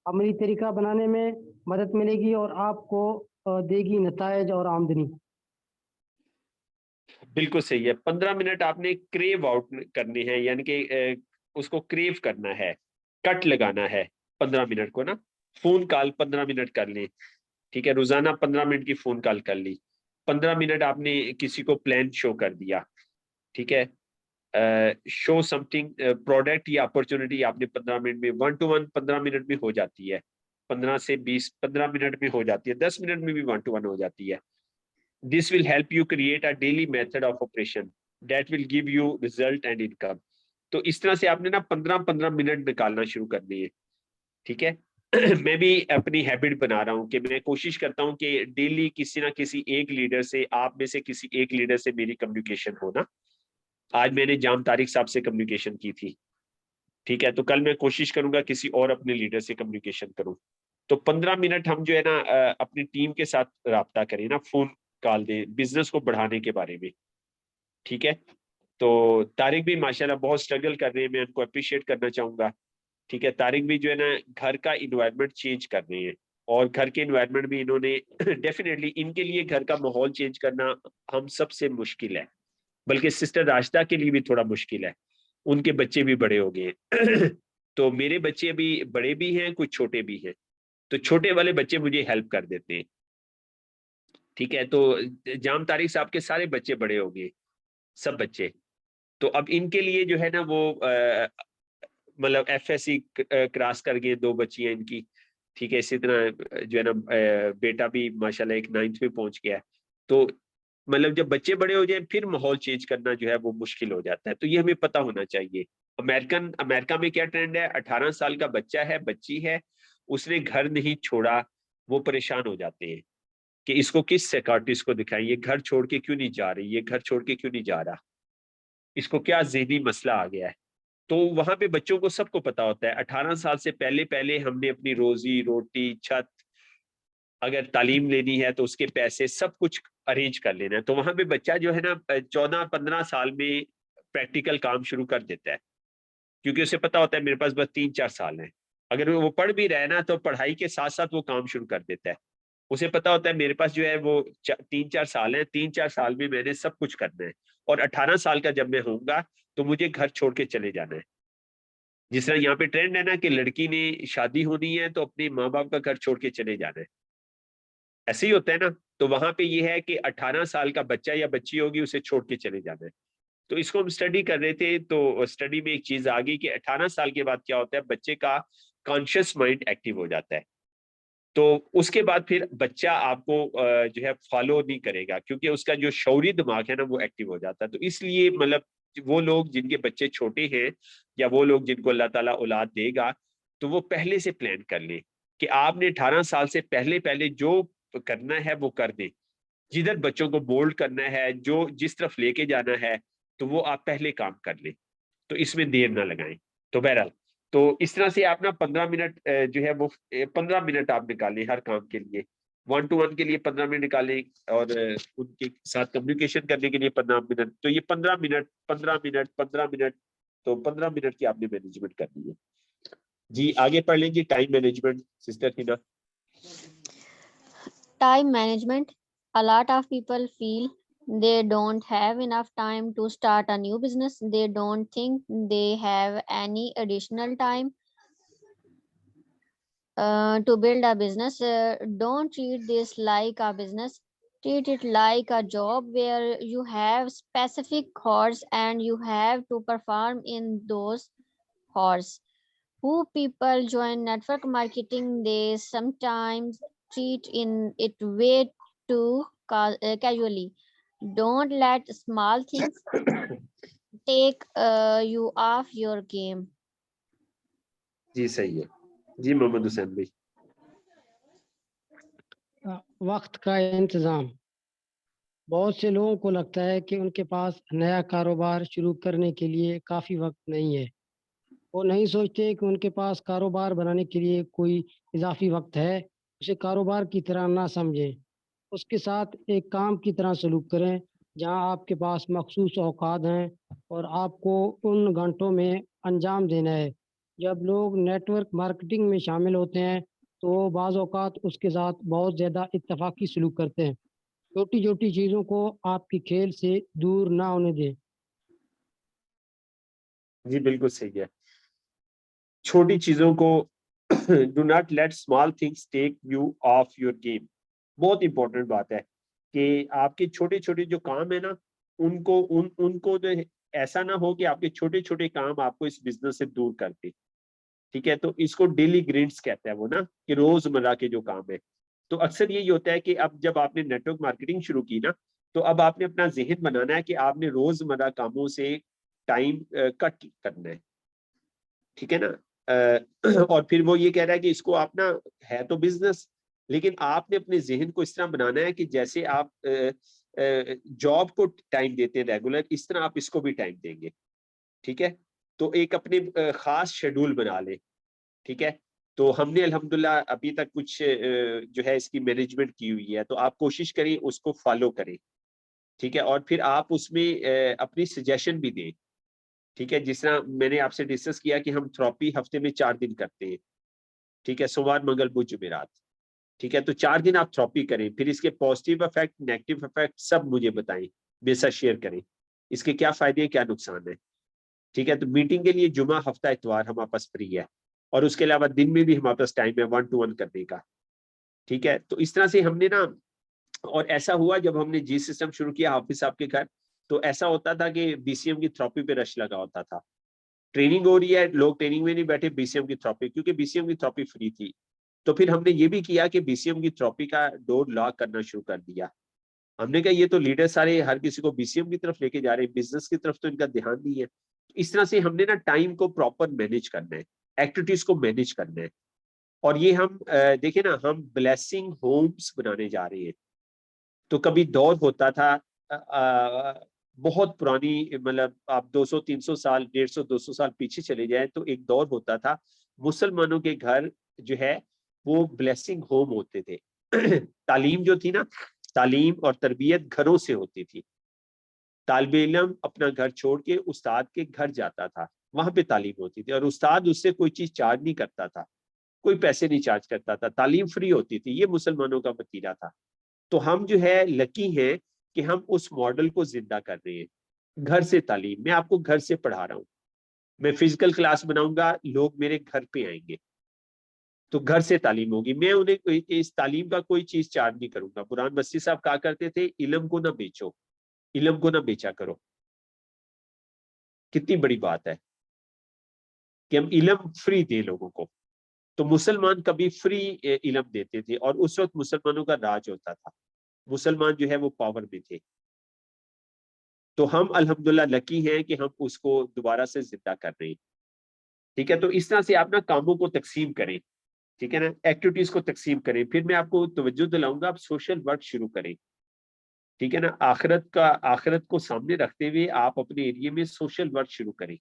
अमली तरीका बनाने में मदद मिलेगी और आपको देगी नतायज और आमदनी। बिल्कुल सही है, 15 मिनट आपने क्रेव आउट करने हैं, यानी कि उसको क्रेव करना है, कट लगाना है 15 मिनट को ना। फोन कॉल 15 मिनट कर लें, ठीक है, रोजाना 15 मिनट की फोन कॉल कर ली। 15 मिनट आपने किसी को प्लान शो कर दिया, ठीक है, शो समथिंग प्रोडक्ट या अपॉर्चुनिटी आपने 15 मिनट में, 1 to 1 15 मिनट में हो जाती है, 15 से 20 15 मिनट में हो जाती है, 10 मिनट में भी 1 to 1 हो जाती है। This will help you create a daily method of operation that will give you result and income. तो इस तरह से आपने ना 15-15 मिनट निकालना शुरू करनी है, ठीक है। मैं भी अपनी हैबिट बना रहा हूँ कि मैं कोशिश करता हूँ कि डेली किसी ना किसी एक लीडर से, आप में से किसी एक लीडर से मेरी कम्युनिकेशन हो ना। आज मैंने जाम तारिक साहब से कम्युनिकेशन की थी, ठीक है, तो कल मैं कोशिश करूंगा किसी और अपने लीडर से कम्युनिकेशन करूं। तो 15 मिनट हम जो है ना अपनी टीम के साथ राब्ता करें ना, फोन कॉल दें बिजनेस को बढ़ाने के बारे में, ठीक है। तो तारिक भी माशाल्लाह बहुत स्ट्रगल कर रहे हैं, मैं उनको अप्रिशिएट करना चाहूंगा, ठीक है। तारिक भी जो है ना घर का इन्वायरमेंट चेंज कर रहे हैं, और घर के इन्वायरमेंट भी इन्होंने डेफिनेटली इनके लिए घर का माहौल चेंज करना हम सबसे मुश्किल है, बल्कि सिस्टर राशिदा के लिए भी थोड़ा मुश्किल है, उनके बच्चे भी बड़े हो गए हैं। तो मेरे बच्चे अभी बड़े भी हैं, कुछ छोटे भी हैं, तो छोटे वाले बच्चे मुझे हेल्प कर देते हैं, ठीक है। तो जाम तारिक साहब के सारे बच्चे बड़े हो गए, सब बच्चे। तो अब इनके लिए जो है ना वो मतलब FSC क्रॉस कर गए, 2 बच्ची हैं इनकी, ठीक है। इसी तरह जो है ना बेटा भी माशाल्लाह एक 9th में पहुंच गया है। तो मतलब जब बच्चे बड़े हो जाए फिर माहौल चेंज करना जो है वो मुश्किल हो जाता है, तो ये हमें पता होना चाहिए। अमेरिका में क्या ट्रेंड है, 18 साल का बच्चा है, बच्ची है, उसने घर नहीं छोड़ा, वो परेशान हो जाते हैं कि इसको किस साइकाट्रिस्ट को दिखाएं, ये घर छोड़ के क्यों नहीं जा रही, ये घर छोड़ के क्यों नहीं जा रहा, इसको क्या ज़हनी मसला आ गया है। तो वहां पे बच्चों को सबको पता होता है 18 साल से पहले पहले हमने अपनी रोजी रोटी, छत, अगर तालीम लेनी है तो उसके पैसे सब कुछ अरेंज कर लेना है। तो वहां पे बच्चा जो है ना 14-15 साल में प्रैक्टिकल काम शुरू कर देता है, क्योंकि उसे पता होता है मेरे पास बस 3-4 साल हैं। अगर वो पढ़ भी रहा है ना तो पढ़ाई के साथ साथ वो काम शुरू कर देता है। उसे पता होता है मेरे पास जो है वो 3-4 साल है, 3-4 साल में मैंने सब कुछ करना है, और 18 साल का जब मैं होऊंगा तो मुझे घर छोड़ के चले जाना है। जिस तरह यहाँ पे ट्रेंड है ना कि लड़की ने शादी होनी है तो अपने माँ बाप का घर छोड़ के चले जाना है, ऐसे ही होता है ना। तो वहां पे ये है कि 18 साल का बच्चा या बच्ची होगी, उसे छोड़ के चले जाना है। तो इसको हम स्टडी कर रहे थे, तो स्टडी में एक चीज आ गई कि 18 साल के बाद क्या होता है, बच्चे का कॉन्शियस माइंड एक्टिव हो जाता है। तो उसके बाद फिर बच्चा आपको जो है फॉलो नहीं करेगा, क्योंकि उसका जो शौरी दिमाग है ना वो एक्टिव हो जाता है। तो इसलिए मतलब वो लोग जिनके बच्चे छोटे हैं, या वो लोग जिनको अल्लाह ताला औलाद देगा, तो वो पहले से प्लान कर ले कि आपने 18 साल से पहले पहले जो करना है वो कर दे। जिधर बच्चों को बोल्ड करना है, जो जिस तरफ लेके जाना है, तो वो आप पहले काम कर ले, तो इसमें देर ना लगाएं। तो बहरहाल, तो इस तरह से आप ना 15 मिनट जो है वो 15 मिनट आप निकालें हर काम के लिए। 1 to 1 के लिए 15 मिनट निकालें, और उनके साथ कम्युनिकेशन करने के लिए 15 मिनट। तो ये 15 मिनट 15 मिनट 15 मिनट, तो 15 मिनट की आपने मैनेजमेंट करनी है। जी आगे पढ़ लेंगे time management sister Hina. Time management. A lot of people feel they don't have enough time to start a new business. They don't think they have any additional time to build a business. Don't treat this like a business. Treat it like a job where you have specific hours and you have to perform in those hours. Who people join network marketing, they sometimes treat in it way too casually. Don't let small things take you off your game. जी सही है जी, मोहम्मद हुसैन भाई। वक्त का इंतजाम। बहुत से लोगों को लगता है कि उनके पास नया कारोबार शुरू करने के लिए काफ़ी वक्त नहीं है। वो नहीं सोचते कि उनके पास कारोबार बनाने के लिए कोई इजाफी वक्त है। उसे कारोबार की तरह ना समझें, उसके साथ एक काम की तरह सलूक करें जहां आपके पास मखसूस औकात हैं और आपको उन घंटों में अंजाम देना है। जब लोग नेटवर्क मार्केटिंग में शामिल होते हैं तो वो बाज़ औक़ात उसके साथ बहुत ज़्यादा इत्तफाकी सलूक करते हैं। छोटी छोटी चीज़ों को आपकी खेल से दूर ना होने दें। जी बिल्कुल सही है, छोटी चीजों को do not let small things take you off your game. बहुत इंपॉर्टेंट बात है कि आपके छोटे छोटे जो काम है ना, उनको जो है, ऐसा ना हो कि आपके छोटे छोटे काम आपको इस बिजनेस से दूर कर दे। ठीक है, तो इसको डेली ग्रिड्स कहते हैं वो ना, कि रोजमर्रा के जो काम है। तो अक्सर यही होता है कि अब जब आपने नेटवर्क मार्केटिंग शुरू की ना, तो अब आपने अपना जहन बनाना है कि आपने रोजमर्रा कामों से टाइम कट करना है। ठीक है ना। और फिर वो ये कह रहा है कि इसको आप ना, है तो बिजनेस, लेकिन आपने अपने जहन को इस तरह बनाना है कि जैसे आप जॉब को टाइम देते हैं रेगुलर, इस तरह आप इसको भी टाइम देंगे। ठीक है, तो एक अपने खास शेड्यूल बना ले। ठीक है, तो हमने अल्हम्दुलिल्लाह अभी तक कुछ जो है इसकी मैनेजमेंट की हुई है, तो आप कोशिश करें उसको फॉलो करें। ठीक है, और फिर आप उसमें अपनी सजेशन भी दें। ठीक है, जिस तरह मैंने आपसे डिस्कस किया कि हम थेरेपी हफ्ते में 4 दिन करते हैं। ठीक है, सोमवार मंगल बुध जुमेरात। ठीक है, तो 4 दिन आप थेरेपी करें, फिर इसके पॉजिटिव इफेक्ट नेगेटिव इफेक्ट सब मुझे बताएं, मेरे साथ शेयर करें, इसके क्या फायदे क्या नुकसान है। ठीक है, तो मीटिंग के लिए जुमा हफ्ता इतवार हमारे पास फ्री है, और उसके अलावा दिन में भी हमारे पास टाइम है 1 to 1 करने का। ठीक है, तो इस तरह से हमने ना, और ऐसा हुआ जब हमने जी सिस्टम शुरू किया हाफिज साहब के घर, तो ऐसा होता था कि बीसीएम की थेरेपी पे रश लगा होता था। ट्रेनिंग हो रही है, लोग ट्रेनिंग में नहीं बैठे, बीसीएम की थेरेपी, क्योंकि बीसीएम की थेरेपी फ्री थी। तो फिर हमने ये भी किया कि बीसीएम की थेरेपी का डोर लॉक करना शुरू कर दिया। हमने कहा ये तो लीडर सारे हर किसी को बीसीएम की तरफ लेके जा रहे हैं, बिजनेस की तरफ तो इनका ध्यान नहीं है। इस तरह से हमने ना टाइम को प्रॉपर मैनेज करना है, एक्टिविटीज को मैनेज करना है। और ये हम देखें ना, हम ब्लेसिंग होम्स बनाने जा रहे हैं। तो कभी दौर होता था, बहुत पुरानी, मतलब आप 200-300 साल, 150-200 साल पीछे चले जाएं, तो एक दौर होता था मुसलमानों के घर जो है वो ब्लेसिंग होम होते थे। तालीम जो थी ना, तालीम और तरबियत घरों से होती थी। तालिब इल्म अपना घर छोड़ के उस्ताद के घर जाता था, वहां पे तालीम होती थी, और उस्ताद उससे कोई चीज चार्ज नहीं करता था, कोई पैसे नहीं चार्ज करता था, तालीम फ्री होती थी। ये मुसलमानों का वतीरा था। तो हम जो है लकी हैं कि हम उस मॉडल को जिंदा कर रहे हैं। घर से तालीम, मैं आपको घर से पढ़ा रहा हूँ, मैं फिजिकल क्लास बनाऊंगा, लोग मेरे घर पे आएंगे, तो घर से तालीम होगी। मैं उन्हें इस तालीम का कोई चीज चार्ज नहीं करूंगा। बुरहान मस्ती साहब कहा करते थे, इल्म को ना बेचो, इल्म को ना बेचा करो। कितनी बड़ी बात है कि हम इल्म फ्री दें लोगों को। तो मुसलमान कभी फ्री इल्म देते थे, और उस वक्त मुसलमानों का राज होता था, मुसलमान जो है वो पावर में थे। तो हम अल्हम्दुलिल्लाह लकी हैं कि हम उसको दोबारा से जिंदा कर रहे हैं। ठीक है, तो इस तरह से आप ना कामों को तकसीम करें, ठीक है ना, एक्टिविटीज को तकसीम करें। फिर मैं आपको तवज्जो दिलाऊंगा, आप सोशल वर्क शुरू करें, ठीक है ना। आखिरत को सामने रखते हुए आप अपने एरिया में सोशल वर्क शुरू करें,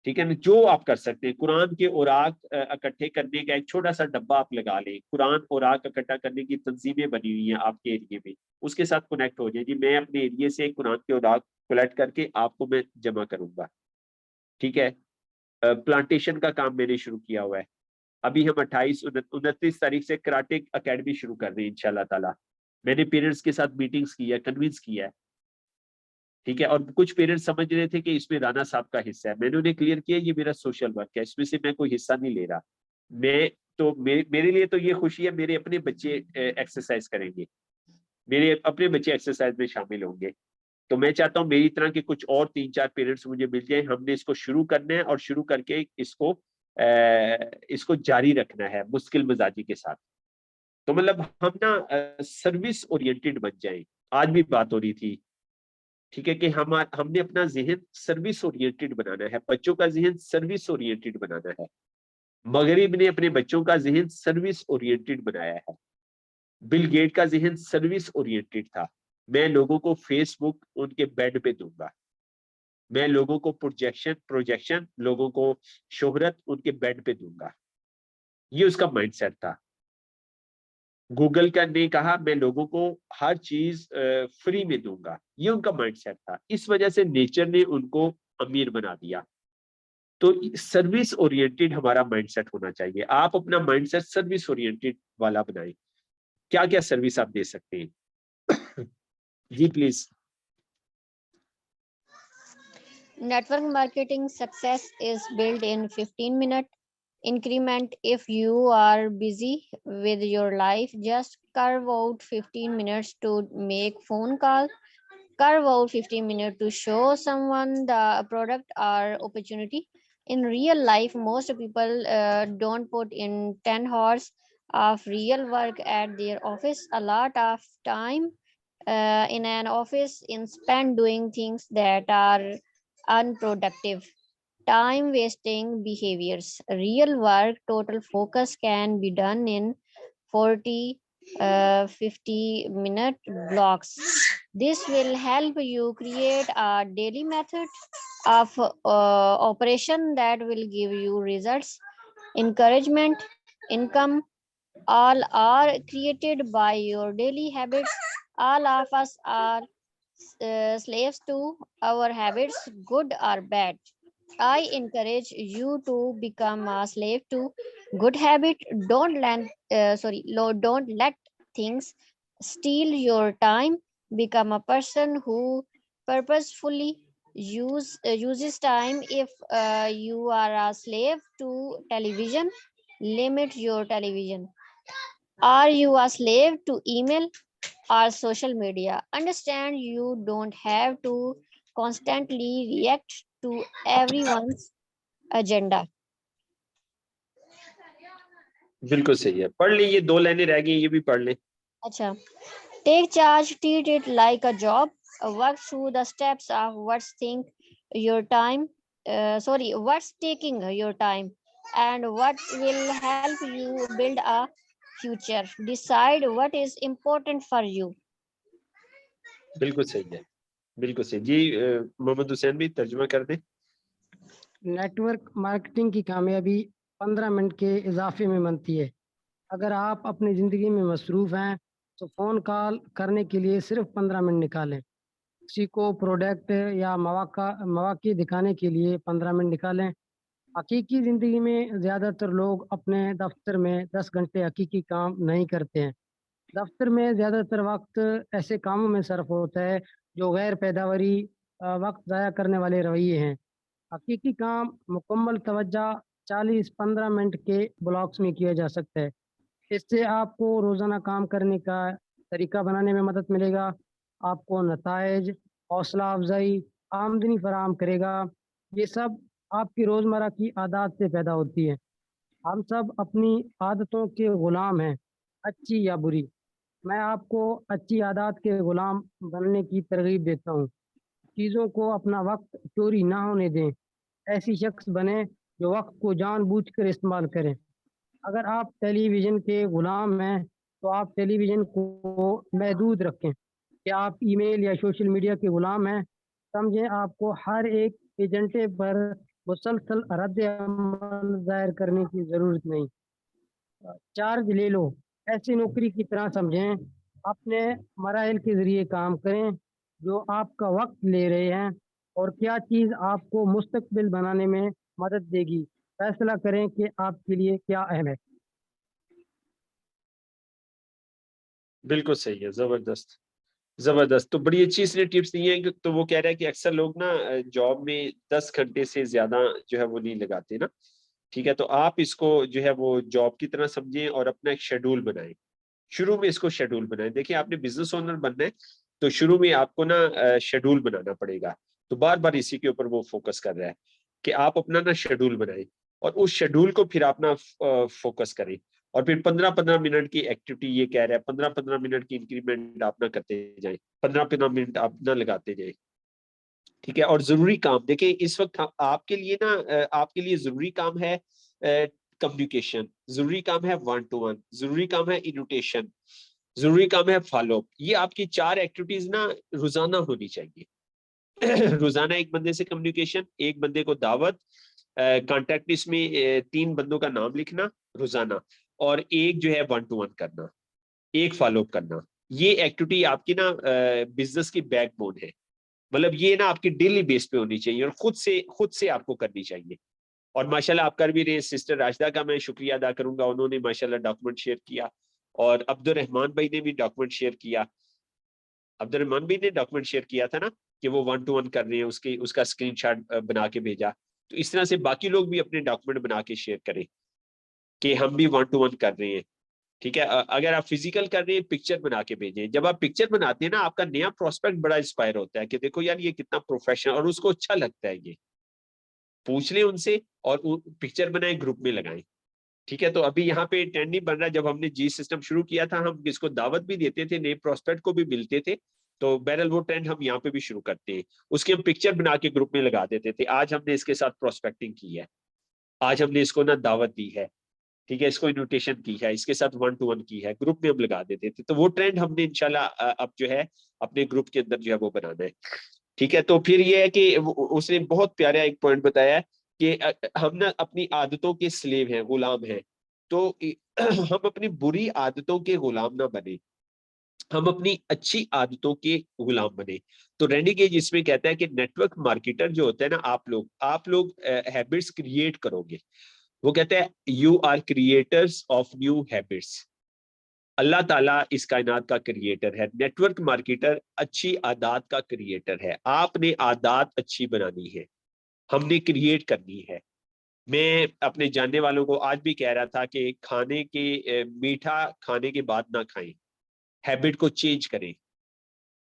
ठीक है ना। जो आप कर सकते हैं, कुरान के औराक इकट्ठे करने का एक छोटा सा डब्बा आप लगा लें। कुरान औराक इकट्ठा करने की तंजीमें बनी हुई हैं आपके एरिया में, उसके साथ कनेक्ट हो जाए जी। मैं अपने एरिया से कुरान के औराक कलेक्ट करके आपको मैं जमा करूंगा, ठीक है। प्लांटेशन का काम मैंने शुरू किया हुआ है। अभी हम 29 तारीख से कराटे अकेडमी शुरू कर रहे हैं इंशाल्लाह ताला। मैंने पेरेंट्स के साथ मीटिंग्स की है, कन्विंस किया है, ठीक है। और कुछ पेरेंट्स समझ रहे थे कि इसमें राना साहब का हिस्सा है, मैंने उन्हें क्लियर किया ये मेरा सोशल वर्क है, इसमें से मैं कोई हिस्सा नहीं ले रहा। मैं तो मेरे लिए तो ये खुशी है, मेरे अपने बच्चे एक्सरसाइज करेंगे, मेरे अपने बच्चे एक्सरसाइज में शामिल होंगे। तो मैं चाहता हूँ मेरी तरह के कुछ और 3-4 पेरेंट्स मुझे मिल जाए। हमने इसको शुरू करना है, और शुरू करके इसको जारी रखना है मुश्किल मिजाजी के साथ। तो मतलब हम ना सर्विस ओरिएंटेड बन जाएं। आज भी बात हो रही थी, ठीक है, कि हमने अपना जहन सर्विस ओरिएंटेड बनाना है, बच्चों का जहन सर्विस ओरिएंटेड बनाना है। मगरिब ने अपने बच्चों का जहन सर्विस ओरिएंटेड बनाया है। बिल गेट का जहन सर्विस ओरिएंटेड था। मैं लोगों को फेसबुक उनके बेड पे दूंगा, मैं लोगों को प्रोजेक्शन लोगों को शोहरत उनके बेड पे दूंगा। ये उसका माइंडसेट था। गूगल का ने कहा मैं लोगों को हर चीज फ्री में दूंगा, ये उनका माइंडसेट था। इस वजह से नेचर ने उनको अमीर बना दिया। तो सर्विस ओरिएंटेड हमारा माइंडसेट होना चाहिए। आप अपना माइंडसेट सर्विस ओरिएंटेड वाला बनाएं। क्या क्या सर्विस आप दे सकते हैं जी please. Network marketing success is built in 15-minute increment. If you are busy with your life, just carve out 15 minutes to make phone call. Carve out 15 minutes to show someone the product or opportunity. In real life, most people don't put in 10 hours of real work at their office. A lot of time in an office in spent doing things that are unproductive, time wasting behaviors. Real work total focus can be done in 40 50-minute blocks. This will help you create a daily method of operation that will give you results. Encouragement, income, all are created by your daily habits. All of us are slaves to our habits, good or bad. I encourage you to become a slave to good habit. Don't let things steal your time. Become a person who purposefully uses time. If you are a slave to television, limit your television. Are you a slave to email or social media? Understand you don't have to constantly react to everyone's agenda. बिल्कुल सही है, पढ़ ली। ये 2 लाइनें रह गई, ये भी पढ़ लें। Acha. Take charge, treat it like a job. Work through the steps of what's taking your time, and what will help you build a future. Decide what is important for you. बिल्कुल सही है, बिल्कुल सही जी। मोहम्मद हुसैन भी तर्जुमा कर दें। Network marketing की कामयाबी 15 मिनट के इजाफे में बनती है। अगर आप अपनी ज़िंदगी में मसरूफ़ हैं तो फ़ोन कॉल करने के लिए सिर्फ 15 मिनट निकालें। किसी को प्रोडक्ट या मौक़े दिखाने के लिए 15 मिनट निकालें। हकीकी ज़िंदगी में ज़्यादातर लोग अपने दफ़्तर में 10 घंटे हकीकी काम नहीं करते हैं। दफ़्तर में ज़्यादातर वक़्त ऐसे कामों में सर्फ़ होता है जो गैर पैदावारी वक़्त ज़ाया करने वाले रवैये हैं। हकीकी काम मुकम्मल तवज्जो 40-15 मिनट के ब्लॉक्स में किया जा सकता है। इससे आपको रोज़ाना काम करने का तरीका बनाने में मदद मिलेगा। आपको नताइज, हौसला अफ़ज़ाई, आमदनी फ़राहम करेगा। ये सब आपकी रोज़मर्रा की आदत से पैदा होती है। हम सब अपनी आदतों के ग़ुलाम हैं, अच्छी या बुरी। मैं आपको अच्छी आदत के ग़ुलाम बनने की तरग़ीब देता हूँ। चीज़ों को अपना वक़्त चोरी ना होने दें। ऐसी शख़्स बनें जो वक़्त को जानबूझकर इस्तेमाल करें। अगर आप टेलीविज़न के ग़ुलाम हैं, तो आप टेलीविज़न को महदूद रखें। क्या आप ईमेल या सोशल मीडिया के ग़ुलाम हैं? समझें आपको हर एक एजेंडे पर मुसलसल रद्द-ए-अमल ज़ाहिर करने की ज़रूरत नहीं। चार्ज ले लो, ऐसी नौकरी की तरह समझें, अपने मराहिल के ज़रिए काम करें, जो आपका वक़्त ले रहे हैं और क्या चीज़ आपको मुस्तक़बिल बनाने में मदद देगी। फ़ैसला करें कि आपके लिए क्या अहम है। बिल्कुल सही है, ज़बरदस्त, ज़बरदस्त। तो बड़ी अच्छी इसने टिप्स दी हैं। तो वो कह रहा है कि अक्सर लोग ना जॉब में 10 घंटे से ज़्यादा जो है वो नहीं लगाते ना। ठीक है, तो आप इसको जो है वो जॉब की तरह समझें और अपना एक शेड्यूल बनाएं। शुरू में इसको शेड्यूल बनाएं। देखिए, आपने बिजनेस ओनर बनना है तो शुरू में आपको ना शेड्यूल बनाना पड़ेगा। तो बार बार इसी के ऊपर वो फोकस कर रहा है कि आप अपना ना शेड्यूल बनाएं और उस शेड्यूल को फिर अपना फोकस करें। और फिर 15-15 मिनट की एक्टिविटी, ये कह रहा है 15-15 मिनट की इंक्रीमेंट आप ना करते जाएं, 15-15 मिनट आप ना लगाते जाएं। ठीक है, और जरूरी काम देखिए, इस वक्त आपके लिए ना आपके लिए जरूरी काम है कम्युनिकेशन, जरूरी काम है 1-to-1, जरूरी काम है इन्विटेशन, जरूरी काम है फॉलोअप। ये आपकी 4 एक्टिविटीज ना रोजाना होनी चाहिए। रोजाना एक बंदे से कम्युनिकेशन, एक बंदे को दावत, कॉन्टेक्ट लिस्ट में 3 बंदों का नाम लिखना रोजाना, और एक जो है 1-to-1 करना, एक फॉलोअप करना। ये एक्टिविटी आपकी ना बिजनेस की बैकबोन है। मतलब ये ना आपकी डेली बेस पे होनी चाहिए और खुद से आपको करनी चाहिए। और माशाल्लाह आप कर भी रहे हैं। सिस्टर राशिदा का मैं शुक्रिया अदा करूंगा, उन्होंने माशाल्लाह डॉक्यूमेंट शेयर किया, और अब्दुल रहमान भाई ने भी डॉक्यूमेंट शेयर किया। अब्दुल रहमान भाई ने डॉक्यूमेंट शेयर किया था ना कि वो 1-to-1 कर रहे हैं, उसका स्क्रीनशॉट बना के भेजा। तो इस तरह से बाकी लोग भी अपने डॉक्यूमेंट बना के शेयर करें कि हम भी 1-to-1 कर रहे हैं। ठीक है, अगर आप फिजिकल कर रहे हैं, पिक्चर बना के भेजें। जब आप पिक्चर बनाते हैं ना, आपका नया प्रोस्पेक्ट बड़ा इंस्पायर होता है कि देखो यार ये कितना प्रोफेशनल, और उसको अच्छा लगता है। ये पूछ लें उनसे और पिक्चर बनाए, ग्रुप में लगाएं। ठीक है, तो अभी यहाँ पे ट्रेंड नहीं बन रहा। जब हमने जी सिस्टम शुरू किया था, हम किसको दावत भी देते थे, नए प्रोस्पेक्ट को भी मिलते थे। तो बहरहाल वो ट्रेंड हम यहाँ पे भी शुरू करते हैं। उसके हम पिक्चर बना के ग्रुप में लगा देते थे। आज हमने इसके साथ प्रोस्पेक्टिंग की है, आज हमने इसको ना दावत दी है। ठीक है, इसको इन्विटेशन की है, इसके साथ 1-to-1 की है, ग्रुप में हम लगा देते थे। तो वो ट्रेंड हमने इंशाल्लाह अब जो है अपने ग्रुप के अंदर जो है वो बनाना है। ठीक है, तो फिर ये है कि उसने बहुत प्यारा एक पॉइंट बताया है कि हम ना अपनी आदतों के स्लेव हैं, गुलाम हैं। तो हम अपनी बुरी आदतों के गुलाम ना बने, हम अपनी अच्छी आदतों के गुलाम बने। तो रेनिगेज इसमें कहता है कि नेटवर्क मार्केटर जो होता है ना, आप लोग हैबिट्स क्रिएट करोगे। वो कहते हैं you are creators of new habits. अल्लाह ताला इस कायनात का क्रिएटर है, नेटवर्क मार्केटर अच्छी आदत का क्रिएटर है। आपने आदत अच्छी बनानी है, हमने क्रिएट करनी है। मैं अपने जानने वालों को आज भी कह रहा था कि खाने के मीठा खाने के बाद ना खाएं, हैबिट को चेंज करें।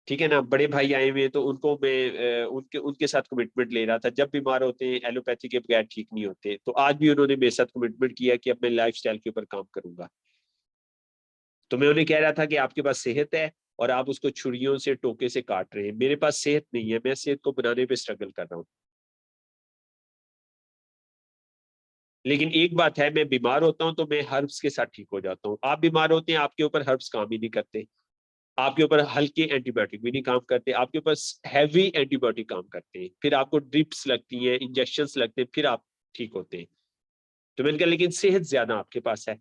ठीक है ना, बड़े भाई आए हुए हैं तो उनको मैं उनके उनके साथ कमिटमेंट ले रहा था। जब बीमार होते हैं एलोपैथी के बगैर ठीक नहीं होते, तो आज भी उन्होंने मेरे साथ कमिटमेंट किया कि अपने लाइफस्टाइल के ऊपर काम करूंगा। तो मैं उन्हें कह रहा था कि आपके पास सेहत है और आप उसको छुरियों से टोके से काट रहे हैं। मेरे पास सेहत नहीं है, मैं सेहत को बनाने पे स्ट्रगल कर रहा हूँ। लेकिन एक बात है, मैं बीमार होता हूं तो मैं हर्ब्स के साथ ठीक हो जाता हूँ। आप बीमार होते हैं, आपके ऊपर हर्ब्स काम ही नहीं करते, आपके ऊपर हल्के एंटीबायोटिक भी नहीं काम करते, आपके ऊपर हैवी एंटीबायोटिक काम करते हैं। फिर आपको ड्रिप्स लगती हैं, इंजेक्शंस लगते हैं, फिर आप ठीक होते हैं। तो मैंने कहा लेकिन सेहत ज्यादा आपके पास है।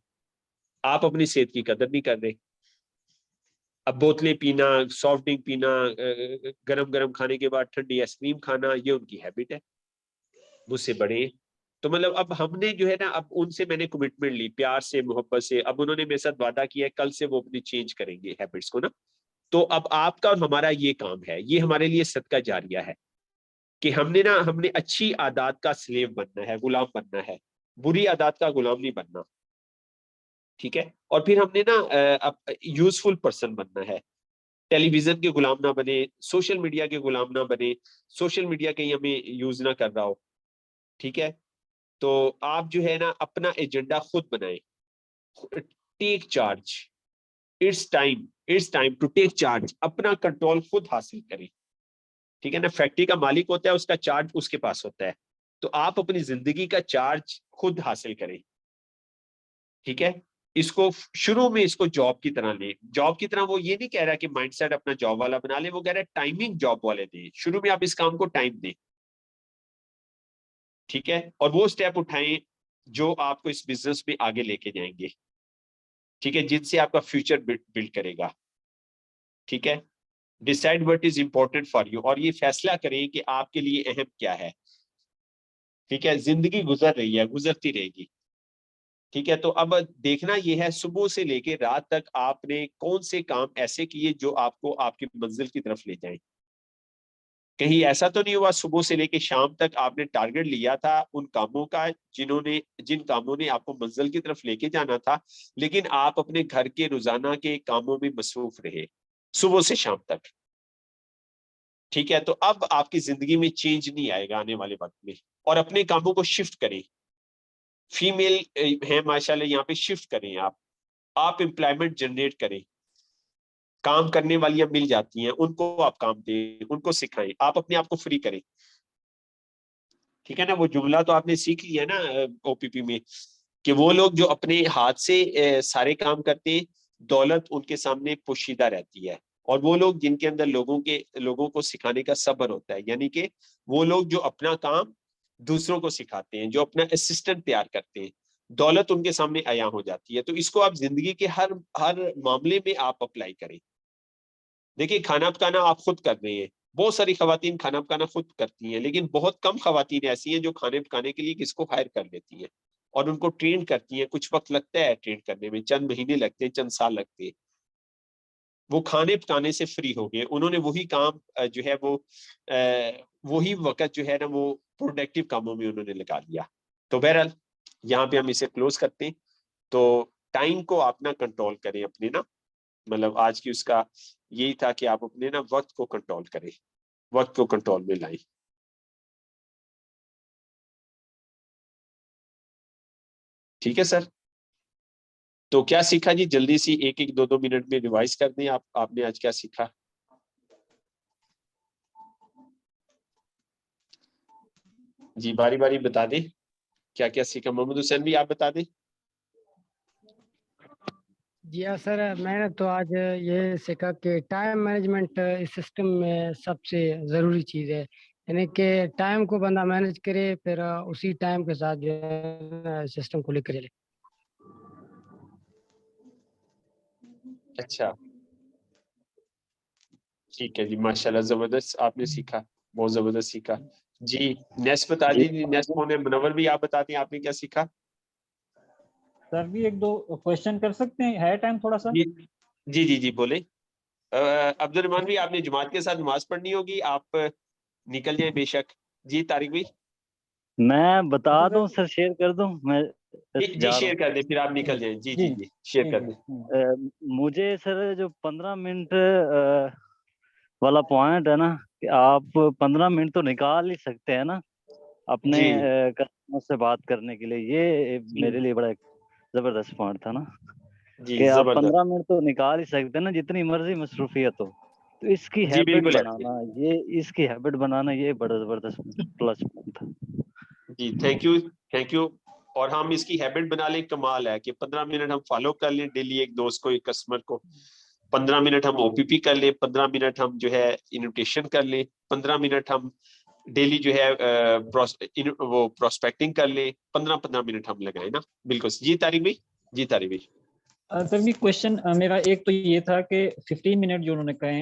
आप अपनी सेहत की कदर नहीं कर रहे। अब बोतलें पीना, सॉफ्ट ड्रिंक पीना, गरम गरम खाने के बाद ठंडी आइसक्रीम खाना, ये उनकी हैबिट है, मुझसे बड़े। तो मतलब अब हमने जो है ना, अब उनसे मैंने कमिटमेंट ली प्यार से, मोहब्बत से। अब उन्होंने मेरे साथ वादा किया है कल से वो अपनी चेंज करेंगे हैबिट्स को ना। तो अब आपका और हमारा ये काम है, ये हमारे लिए सदका जारिया है कि हमने अच्छी आदत का स्लेव बनना है, गुलाम बनना है, बुरी आदत का गुलाम नहीं बनना। ठीक है। और फिर हमने ना अब यूजफुल पर्सन बनना है, टेलीविजन के गुलाम ना बने, सोशल मीडिया के गुलाम ना बने, सोशल मीडिया कहीं हमें यूज ना कर रहा हो। ठीक है। तो आप जो है ना अपना एजेंडा खुद बनाएं, take charge. It's time to take charge, अपना कंट्रोल खुद हासिल करें। ठीक है ना, फैक्ट्री का मालिक होता है, उसका चार्ज उसके पास होता है, तो आप अपनी जिंदगी का चार्ज खुद हासिल करें। ठीक है। इसको शुरू में इसको जॉब की तरह ले, जॉब की तरह वो ये नहीं कह रहा कि माइंडसेट अपना जॉब वाला बना ले, वो कह रहा है टाइमिंग जॉब वाले दे, शुरू में आप इस काम को टाइम दें। ठीक है। और वो स्टेप उठाएं जो आपको इस बिजनेस में आगे लेके जाएंगे। ठीक है, जिनसे आपका फ्यूचर बिल्ड करेगा। ठीक है। Decide what is important for you, और ये फैसला करें कि आपके लिए अहम क्या है। ठीक है। जिंदगी गुजर रही है, गुजरती रहेगी। ठीक है। तो अब देखना यह है सुबह से लेकर रात तक आपने कौन से काम ऐसे किए जो आपको आपकी मंजिल की तरफ ले जाएं। कहीं ऐसा तो नहीं हुआ सुबह से लेकर शाम तक आपने टारगेट लिया था उन कामों का जिन कामों ने आपको मंजिल की तरफ लेके जाना था, लेकिन आप अपने घर के रोजाना के कामों में मसरूफ रहे सुबह से शाम तक। ठीक है। तो अब आपकी जिंदगी में चेंज नहीं आएगा आने वाले वक्त में। और अपने कामों को शिफ्ट करें, फीमेल है माशाल्लाह, यहाँ पे शिफ्ट करें। आप एम्प्लॉयमेंट जनरेट करें, काम करने वालियां मिल जाती हैं, उनको आप काम दें, उनको सिखाएं, आप अपने आप को फ्री करें। ठीक है ना, वो जुमला तो आपने सीख लिया ना ओपीपी में, कि वो लोग जो अपने हाथ से सारे काम करते हैं, दौलत उनके सामने पोशीदा रहती है। और वो लोग जिनके अंदर लोगों को सिखाने का सब्र होता है, यानी कि वो लोग जो अपना काम दूसरों को सिखाते हैं, जो अपना असिस्टेंट तैयार करते हैं, दौलत उनके सामने अया हो जाती है। तो इसको आप जिंदगी के हर हर मामले में आप अप्लाई करें। देखिए, खाना पकाना आप खुद कर रहे हैं, बहुत सारी खवातीन खाना पकाना खुद करती हैं, लेकिन बहुत कम खवातीन ऐसी हैं जो खाने पकाने के लिए किसको हायर कर लेती हैं और उनको ट्रेन करती हैं। कुछ वक्त लगता है ट्रेन करने में, चंद महीने लगते हैं, चंद साल लगते हैं। वो खाने पकाने से फ्री हो गए, उन्होंने वही काम जो है वो वही वक्त जो है ना वो प्रोडक्टिव कामों में उन्होंने लगा लिया। तो बहरहाल यहाँ पे हम इसे क्लोज करते हैं। तो टाइम को आप ना कंट्रोल करें अपने ना, मतलब आज की उसका यही था कि आप अपने ना वक्त को कंट्रोल करें, वक्त को कंट्रोल में लाएं। ठीक है सर। तो क्या सीखा जी, जल्दी सी एक एक दो दो मिनट में रिवाइज कर दें आपने आज क्या सीखा। जी बारी बारी बता दें क्या क्या सीखा। मोहम्मद हुसैन भी आप बता दें। जी हाँ सर, मैंने तो आज ये सीखा कि टाइम मैनेजमेंट इस सिस्टम में सबसे ज़रूरी चीज़ है। यानी कि टाइम को बंदा मैनेज करे, फिर उसी टाइम के साथ जो है सिस्टम को लेकर चले। अच्छा, ठीक है जी, माशाल्लाह, जबरदस्त आपने सीखा, बहुत जबरदस्त सीखा। जी नेक्स्ट बता जी दीजिए, नेक्स्ट कौन है। मुनव्वर भी आप बता दें आपने क्या सीखा। सर भी एक दो क्वेश्चन कर सकते हैं, है टाइम थोड़ा सा? जी जी जी, जी बोले। अब्दुल रहमान भी आपने जमात के साथ नमाज पढ़नी होगी, आप निकल जाए बेशक। जी तारिक भी। मैं बता अच्छा दूं सर। सर, शेयर कर दूं मैं, जी बस जी जा रहा शेयर हूँ। कर दे, फिर आप निकल जाए। जी जी जी जी शेयर जी कर जी दे। मुझे सर जो 15 मिनट वाला पॉइंट है ना, कि आप 15 मिनट तो निकाल ही सकते हैं ना अपने जी कस्टमर से बात करने के लिए। ये जी मेरे लिए बड़ा एक जबरदस्त पॉइंट था ना, जी कि आप जबरदस्त। 15 मिनट तो निकाल ही सकते हैं ना, जितनी मर्जी मसरूफियत हो। तो इसकी जी हैबिट बिल्कुल ऐसे। बनाना, इसकी हैबिट बनाना ये बड़ा जबरदस्त प्लस पॉइंट था। जी थैंक यू, थैंक यू। और हम इसकी हैबिट बना लें, कमाल है कि 15 मिनट हम फॉलो कर लें डेली, एक दोस्त को, एक कस्टमर को। 15 मिनट हम ओपीपी कर लें, 15 मिनट हम जो है इन्विटेशन कर लें, 15 मिनट हम डेली जो है वो प्रोस्पेक्टिंग कर ले, 15-15 मिनट हम लगाए ना। बिल्कुल जी तारिक भाई। जी तारिक भाई। सर भी क्वेश्चन मेरा एक तो ये था कि 15 मिनट जो उन्होंने कहे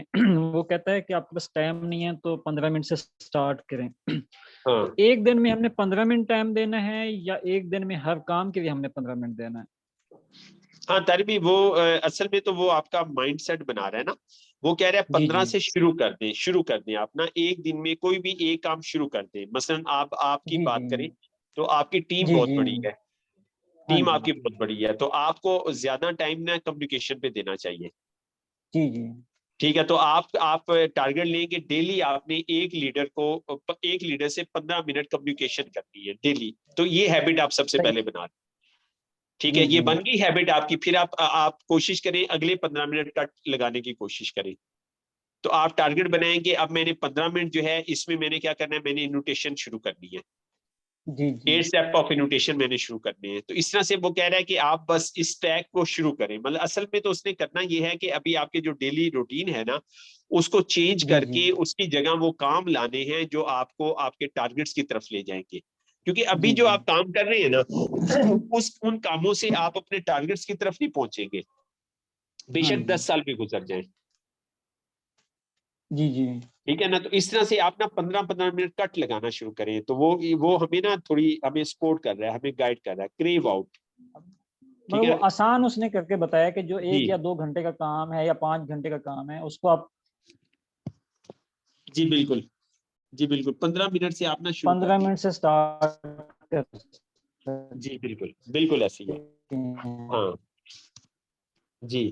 वो कहता है कि आपके पास टाइम नहीं है तो 15 मिनट से स्टार्ट करें। हाँ तो एक दिन में हमने 15 मिनट टाइम देना है या एक दिन में हर काम के लिए हमने 15 मिनट देना है? हाँ तारिबी, वो असल में तो वो आपका माइंडसेट बना रहा है ना। वो कह रहा है जी 15 जी से शुरू कर दें आप ना, एक दिन में कोई भी एक काम शुरू कर दें। मसलन आपकी जी बात जी करें तो आपकी टीम जी बहुत जी बड़ी है, हाँ टीम जी आपकी बहुत बड़ी है, तो आपको ज्यादा टाइम ना कम्युनिकेशन पे देना चाहिए। जी जी ठीक है, तो आप टारगेट लेंगे डेली आपने एक लीडर से 15 मिनट कम्युनिकेशन करनी है डेली। तो ये हैबिट आप सबसे सही पहले बना। ठीक है, जी ये जी बन गई हैबिट आपकी। फिर आप कोशिश करें अगले 15 मिनट कट लगाने की कोशिश करें। तो आप टारगेट बनाएंगे, अब मैंने 15 मिनट जो है इसमें मैंने क्या करना है, मैंने इन्विटेशन शुरू करनी है। जी जी 8 स्टेप ऑफ इन्विटेशन मैंने शुरू करने हैं। तो इस तरह से वो कह रहा है कि आप बस इस टैग को शुरू करें। मतलब असल में तो उसने करना ये है कि अभी आपके जो डेली रूटीन है ना, उसको चेंज जी जी करके उसकी जगह वो काम लाने हैं जो आपको आपके टारगेट्स की तरफ ले जाएंगे। क्योंकि अभी जी जो जी आप काम कर रहे हैं ना, उन कामों से आप अपने टारगेट्स की तरफ नहीं पहुंचेंगे, हाँ बेशक जी 10 साल भी गुजर जाए। जी जी ठीक है ना, तो इस तरह से आप ना 15-15 मिनट कट लगाना शुरू करें। तो वो हमें ना थोड़ी हमें सपोर्ट कर रहा है, हमें गाइड कर रहा है, क्रेव आउट। ठीक मतलब वो है आसान उसने करके बताया कि जो जी 1 या 2 घंटे का काम है या 5 घंटे का काम है उसको आप जी बिल्कुल, जी बिल्कुल 15 मिनट से आप ना शुरू कर 15 दें। मिनट से स्टार्ट कर सकते जी बिल्कुल बिल्कुल ऐसी है। हैं। हाँ जी,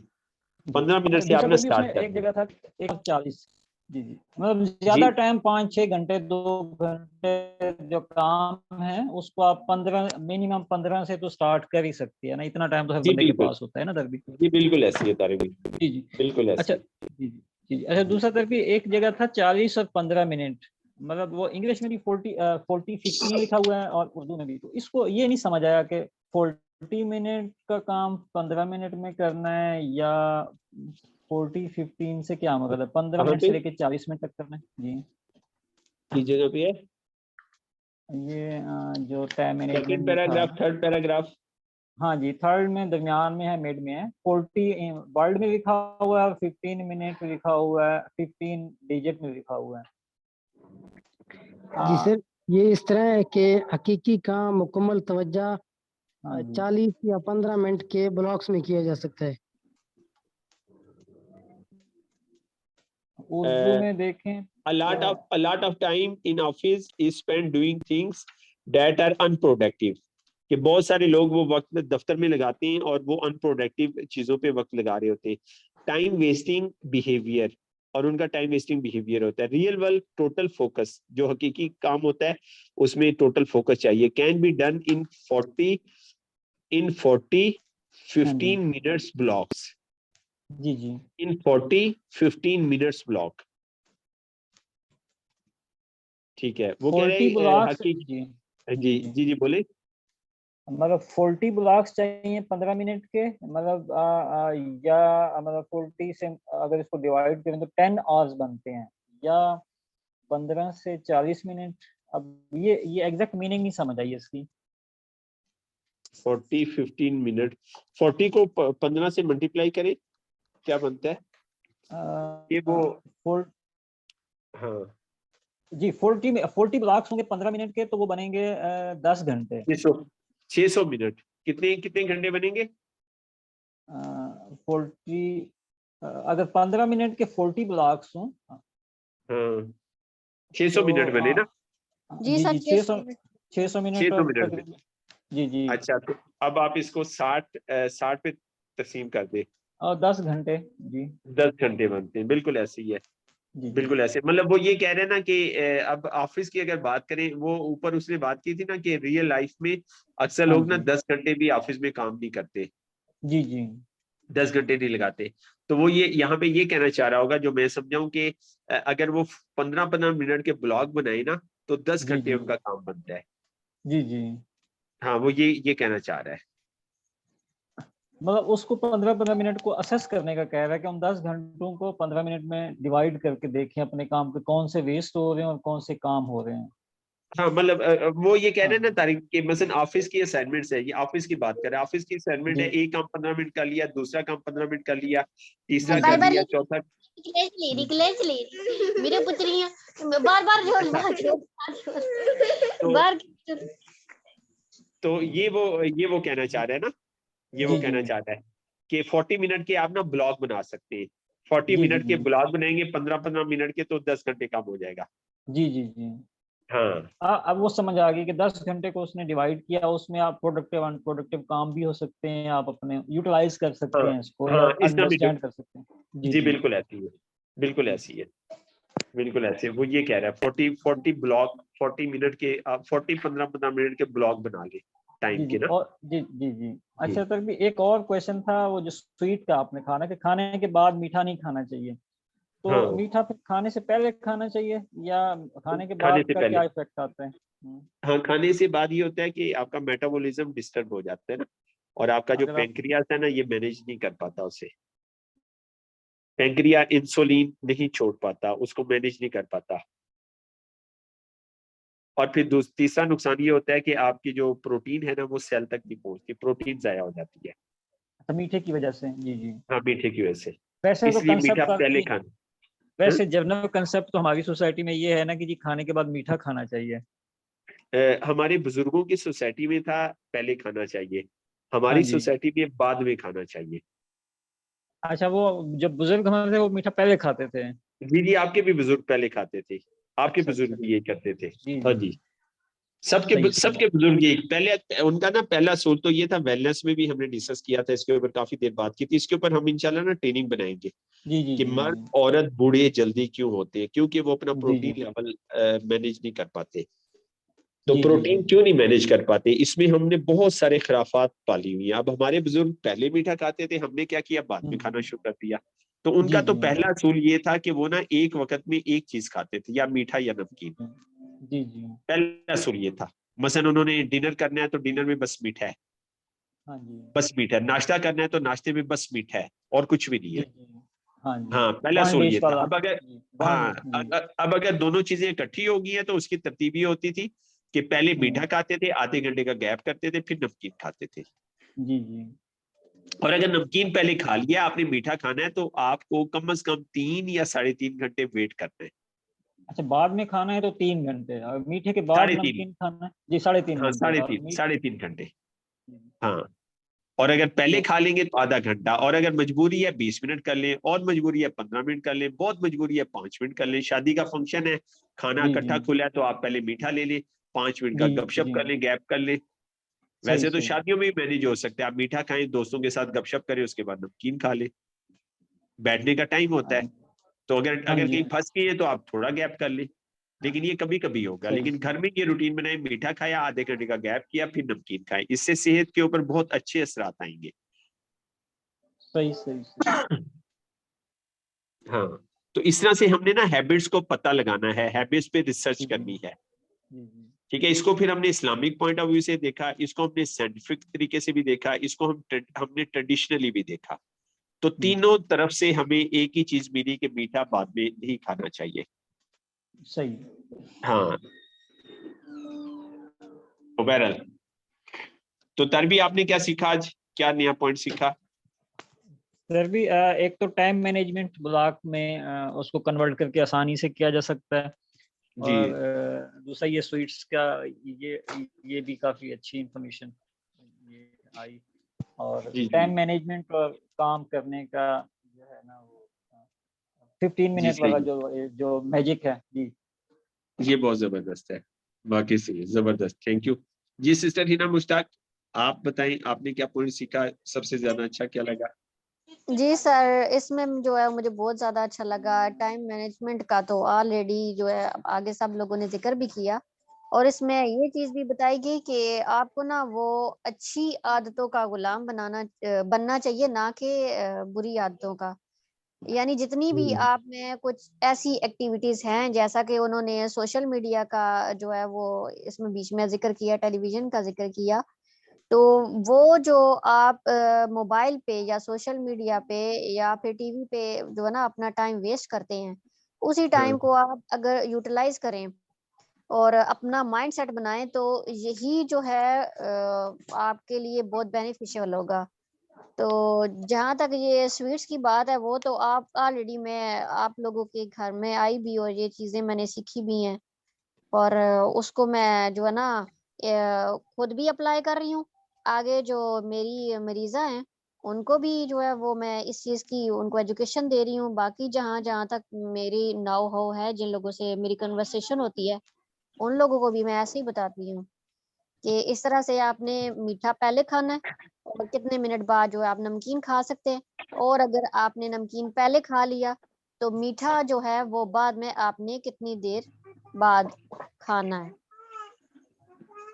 जी 15 मिनट अच्छा से आप दूसरा ना तो भी स्टार्ट उसमें कर एक दें। जगह था 1:40। जी जी मतलब जी ज्यादा टाइम 5-6 घंटे 2 घंटे जो काम है उसको आप 15 मिनिमम 15 से तो स्टार्ट कर ही सकती है ना, इतना टाइम तो हर जी बंदे के बिल्कुल, पास होता है ना दरबी। जी बिल्कुल ऐसी है तारिक, जी जी बिल्कुल अच्छा ऐसी जी जी जी अच्छा दूसरा तरफ एक जगह था 40 और 15 मिनट। मतलब वो इंग्लिश में भी 40-15 लिखा हुआ है और उर्दू में भी। तो इसको ये नहीं समझ आया कि 40 मिनट का काम 15 मिनट में करना है या 40-15 से क्या मतलब है, 15 कहाँ मिनट पे से लेके 40 मिनट तक करना है जी। किस जगह पे है? ये जो टाइम सेकंड मैनेजमेंट में था। Paragraph, third paragraph. हाँ जी थर्ड में दरमियान में है मिड में है 40 वर्ड में लिखा हुआ है 15 मिनट लिखा हुआ है 15 डिजिट में लिखा हुआ है। जी हाँ सर, ये इस तरह है कि हकीकी काम मुकम्मल तवज्जो हाँ जी 40 या 15 मिनट के ब्लॉक्स में किया जा सकता है। उर्दू में देखें तो A lot of time in office is spent doing things that are unproductive। कि बहुत सारे लोग वो वक्त दफ्तर में लगाते हैं और वो अनप्रोडक्टिव चीजों पे वक्त लगा रहे होते हैं। टाइम वेस्टिंग बिहेवियर, और उनका टाइम वेस्टिंग बिहेवियर होता है। रियल वर्ल्ड टोटल फोकस, जो हकीकी काम होता है उसमें टोटल फोकस चाहिए। कैन बी डन इन 40 हाँ जी 15 मिनट्स ब्लॉक्स, जी जी इन 40-15 मिनट्स ब्लॉक। ठीक है, वो कह रहे 40 हैं ब्लॉक्स हकीकी। जी जी जी जी जी जी बोले। मतलब 40 ब्लॉक्स चाहिए 15 मिनट के मतलब या मतलब 40 से अगर इसको डिवाइड करें तो 10 आवर्स बनते हैं या 15 से 40 मिनट। अब ये एग्जैक्ट मीनिंग नहीं समझ आई इसकी। 40-15 मिनट, 40 को 15 से मल्टीप्लाई करें क्या बनता है? ये वो फोर हाँ जी 40 ब्लॉक्स होंगे 15 मिनट के तो वो बनेंगे 10 घंटे। 600 मिनट, कितने कितने घंटे बनेंगे? 40 अगर 15 मिनट के 40 ब्लॉक्स हों हाँ 600 तो मिनट बने ना। जी जी सर जी 600 मिनट 600 और मिनट तकरीबन बने। जी जी अच्छा, तो अब आप इसको 60 पे तकसीम कर दे, और 10 घंटे जी 10 घंटे बनते हैं। बिल्कुल ऐसे ही है, जी जी बिल्कुल ऐसे। मतलब वो ये कह रहे हैं ना कि अब ऑफिस की अगर बात करें, वो ऊपर उसने बात की थी ना कि रियल लाइफ में अक्सर हाँ लोग ना जी 10 घंटे भी ऑफिस में काम नहीं करते, जी जी 10 घंटे नहीं लगाते। तो वो ये यहाँ पे ये कहना चाह रहा होगा, जो मैं समझाऊं कि अगर वो 15-15 मिनट के ब्लॉग बनाए ना, तो 10 जी घंटे जी उनका काम बनता है। जी जी हाँ वो ये कहना चाह रहा है। मतलब उसको 15-15 मिनट को असेस करने का कह रहा है कि हम 10 घंटों को 15 मिनट में डिवाइड करके देखें अपने काम के कौन से वेस्ट हो रहे हैं और कौन से काम हो रहे हैं। हाँ मतलब वो ये कह रहे हैं ना तारीख के मसलन ऑफिस की असाइनमेंट्स है, ये ऑफिस की बात करें, ऑफिस की असाइनमेंट है, जी एक काम 15 मिनट कर लिया, दूसरा काम 15 मिनट कर लिया, तीसरा बार कर बार लिया, चौथा रिक्लेस ले मेरे पुत्रियां बार बार जो तो बार तो ये वो कहना चाह रहे हैं ना, ये वो जी कहना जी चाहता है कि 40 मिनट के आप ना ब्लॉग बना सकते हैं, 40 जी मिनट के जी ब्लॉग बनाएंगे 15-15 मिनट के, तो 10 घंटे काम हो जाएगा। जी जी जी। हाँ अब वो समझ आ गई कि 10 घंटे को उसने डिवाइड किया, उसमें आप प्रोडक्टिव अनप्रोडक्टिव काम भी हो सकते हैं, आप अपने यूटिलाइज कर सकते हाँ हैं इसको या हाँ, इस तरह भी अंडरस्टैंड कर सकते हैं। जी जी जी बिल्कुल ऐसी है, बिल्कुल ऐसी है, बिल्कुल ऐसे है। वो ये कह रहा है 40 ब्लॉक 40 मिनट के, आप 15-15 मिनट के ब्लॉग बना ले टाइम जी के जी। ना। और जी जी जी। जी अच्छा तक भी एक और क्वेश्चन था, वो जो स्वीट का आपने खाना के खाने के बाद मीठा नहीं खाना चाहिए, तो हाँ, मीठा फिर खाने से पहले खाना चाहिए या खाने के खाने बाद से का पहले, क्या इफेक्ट आता है? हाँ खाने से बाद ये होता है कि आपका मेटाबॉलिज्म डिस्टर्ब हो जाता है ना, और आपका जो अगर आप पेंक्रियास है ना ये मैनेज नहीं कर पाता उसे, पेंक्रिया इंसुलिन नहीं छोड़ पाता, उसको मैनेज नहीं कर पाता। और फिर तीसरा नुकसान ये होता है कि आपकी जो प्रोटीन है ना वो सेल तक नहीं पहुंचती, प्रोटीन जाया हो जाती है। अच्छा, मीठे की वजह से। जी जी। हाँ मीठे की वजह से, वैसे तो इसलिए मीठा कंसेप्ट पहले काफी, खाना। हाँ? वैसे जनरल कंसेप्ट तो हमारी सोसाइटी में ये है ना कि जी खाने के बाद मीठा खाना चाहिए। हमारे बुजुर्गों की सोसाइटी में था पहले खाना चाहिए, हाँ हमारी जी। सोसाइटी में बाद में खाना चाहिए। अच्छा, वो जब बुजुर्ग हमारे थे वो मीठा पहले खाते थे। जी जी, आपके भी बुजुर्ग पहले खाते थे, आपके अच्छा अच्छा। बुजुर्ग भी ये करते थे। जी हाँ जी। जी, सबके सही सही। सबके बुजुर्ग ये पहले, उनका ना पहला सोल तो ये था, वेलनेस में भी हमने डिस्कस किया था इसके ऊपर, काफी देर बात की थी इसके ऊपर, हम इंशाल्लाह ना ट्रेनिंग बनाएंगे जी जी कि जी मर्द जी औरत बूढ़े जल्दी क्यों होते हैं, क्योंकि वो अपना जी जी प्रोटीन लेवल मैनेज नहीं कर पाते। तो जी जी जी प्रोटीन क्यों नहीं मैनेज कर पाते, इसमें हमने बहुत सारे खराफात पाली हुई हैं। अब हमारे बुजुर्ग पहले मीठा खाते थे, हमने क्या किया, बाद में खाना शुरू कर दिया। तो जी उनका तो जी पहला असूल ये था कि वो ना एक वक्त में एक चीज खाते थे, या मीठा या नमकीन, जी जी। पहला असूल ये था। मसलन उन्होंने डिनर करना है तो डिनर में बस मीठा है, हाँ जी। बस मीठा है, नाश्ता करना है तो नाश्ते में बस मीठा है और कुछ भी नहीं जी है। जी। हाँ जी। हाँ पहला वन असूल ये डिश था। वाला। अब अगर, जी वन हाँ डिश। जी अब अगर दोनों चीजें इकट्ठी हो गई हैं तो उसकी तरतीब ये होती थी कि पहले मीठा खाते थे, आधे घंटे का गैप करते थे, फिर नमकीन खाते थे। जी जी। और अगर नमकीन पहले खा लिया, आपने मीठा खाना है, तो आपको कम से कम 3 या 3.5 घंटे वेट करना है। अच्छा, बाद में खाना है तो 3 घंटे, और मीठे के बाद 3.5, नमकीन खाना है जी 3.5 हाँ घंटे, साढ़े और तीन मीठ। 3.5 घंटे। हाँ, और अगर पहले तो खा लेंगे तो आधा घंटा, और अगर मजबूरी है 20 मिनट कर लें, और मजबूरी है 15 मिनट कर लें, बहुत मजबूरी है 5 मिनट कर लें। शादी का फंक्शन है, खाना जी जी इकट्ठा खुला है, तो आप पहले मीठा ले लें, 5 मिनट का जी गपशप जी। कर लें, गैप कर लें। सही वैसे तो सही। शादियों में ही मैनेज हो सकता है, आप मीठा खाएं, दोस्तों के साथ गपशप करें, उसके बाद नमकीन खा लें, बैठने का टाइम होता है। तो अगर हाँ अगर जी। कहीं फंस गई है तो आप थोड़ा गैप कर लें, लेकिन ये कभी कभी होगा। सही लेकिन घर में ये रूटीन बनाए, मीठा खाया, आधे घंटे का गैप किया, फिर नमकीन खाएं, इससे सेहत के ऊपर बहुत अच्छे असरात आएंगे। सही सही सही। हाँ, तो इस तरह से हमने ना हैबिट्स को पता लगाना है, हैबिट्स पे रिसर्च जी जी करनी है। जी जी ठीक है, इसको फिर हमने इस्लामिक पॉइंट ऑफ व्यू से देखा, इसको हमने साइंटिफिक तरीके से भी देखा, इसको हमने ट्रेडिशनली भी देखा। तो जी। तीनों तरफ से हमें एक ही चीज मिली कि मीठा बाद में नहीं खाना चाहिए। सही। हाँ, तो बहरहाल, तो तरबी आपने क्या सीखा आज, क्या नया पॉइंट सीखा? सर भी एक तो टाइम मैनेजमेंट ब्लॉक में उसको कन्वर्ट करके आसानी से किया जा सकता है, जी और दूसरा ये स्वीट्स का, ये भी काफ़ी अच्छी इंफॉर्मेशन ये आई। और जी जी टाइम मैनेजमेंट और काम करने का जो है ना वो 15 मिनट सही वाला है, जो जो मैजिक है जी। ये बहुत जबरदस्त है, बाकी से जबरदस्त, थैंक यू। जी सिस्टर हिना मुश्ताक, आप बताएं आपने क्या पॉइंट सीखा, सबसे ज्यादा अच्छा क्या लगा? जी सर, इसमें जो है मुझे बहुत ज्यादा अच्छा लगा। टाइम मैनेजमेंट का तो ऑलरेडी जो है आगे सब लोगों ने जिक्र भी किया, और इसमें ये चीज भी बताई गई कि आपको ना वो अच्छी आदतों का गुलाम बनना चाहिए, ना कि बुरी आदतों का। यानी जितनी भी हम्म, आप में कुछ ऐसी एक्टिविटीज हैं, जैसा कि उन्होंने सोशल मीडिया का जो है वो इसमें बीच में जिक्र किया, टेलीविजन का जिक्र किया, तो वो जो आप मोबाइल पे या सोशल मीडिया पे या फिर टीवी पे जो है ना अपना टाइम वेस्ट करते हैं, उसी टाइम हाँ को आप अगर यूटिलाइज करें और अपना माइंड सेट बनाएं तो यही जो है आपके लिए बहुत बेनिफिशियल होगा। तो जहाँ तक ये स्वीट्स की बात है वो तो आप ऑलरेडी मैं आप लोगों के घर में आई भी और ये चीज़ें मैंने सीखी भी हैं और उसको मैं जो है ना खुद भी अप्लाई कर रही हूँ। आगे जो मेरी मरीज़ा हैं उनको भी जो है वो मैं इस चीज़ की उनको एजुकेशन दे रही हूँ। बाकी जहाँ तक मेरी नाउ हाउ है, जिन लोगों से मेरी कन्वर्सेशन होती है, उन लोगों को भी मैं ऐसे ही बताती हूँ कि इस तरह से आपने मीठा पहले खाना है और कितने मिनट बाद जो है आप नमकीन खा सकते हैं। और अगर आपने नमकीन पहले खा लिया तो मीठा जो है वो बाद में आपने कितनी देर बाद खाना है।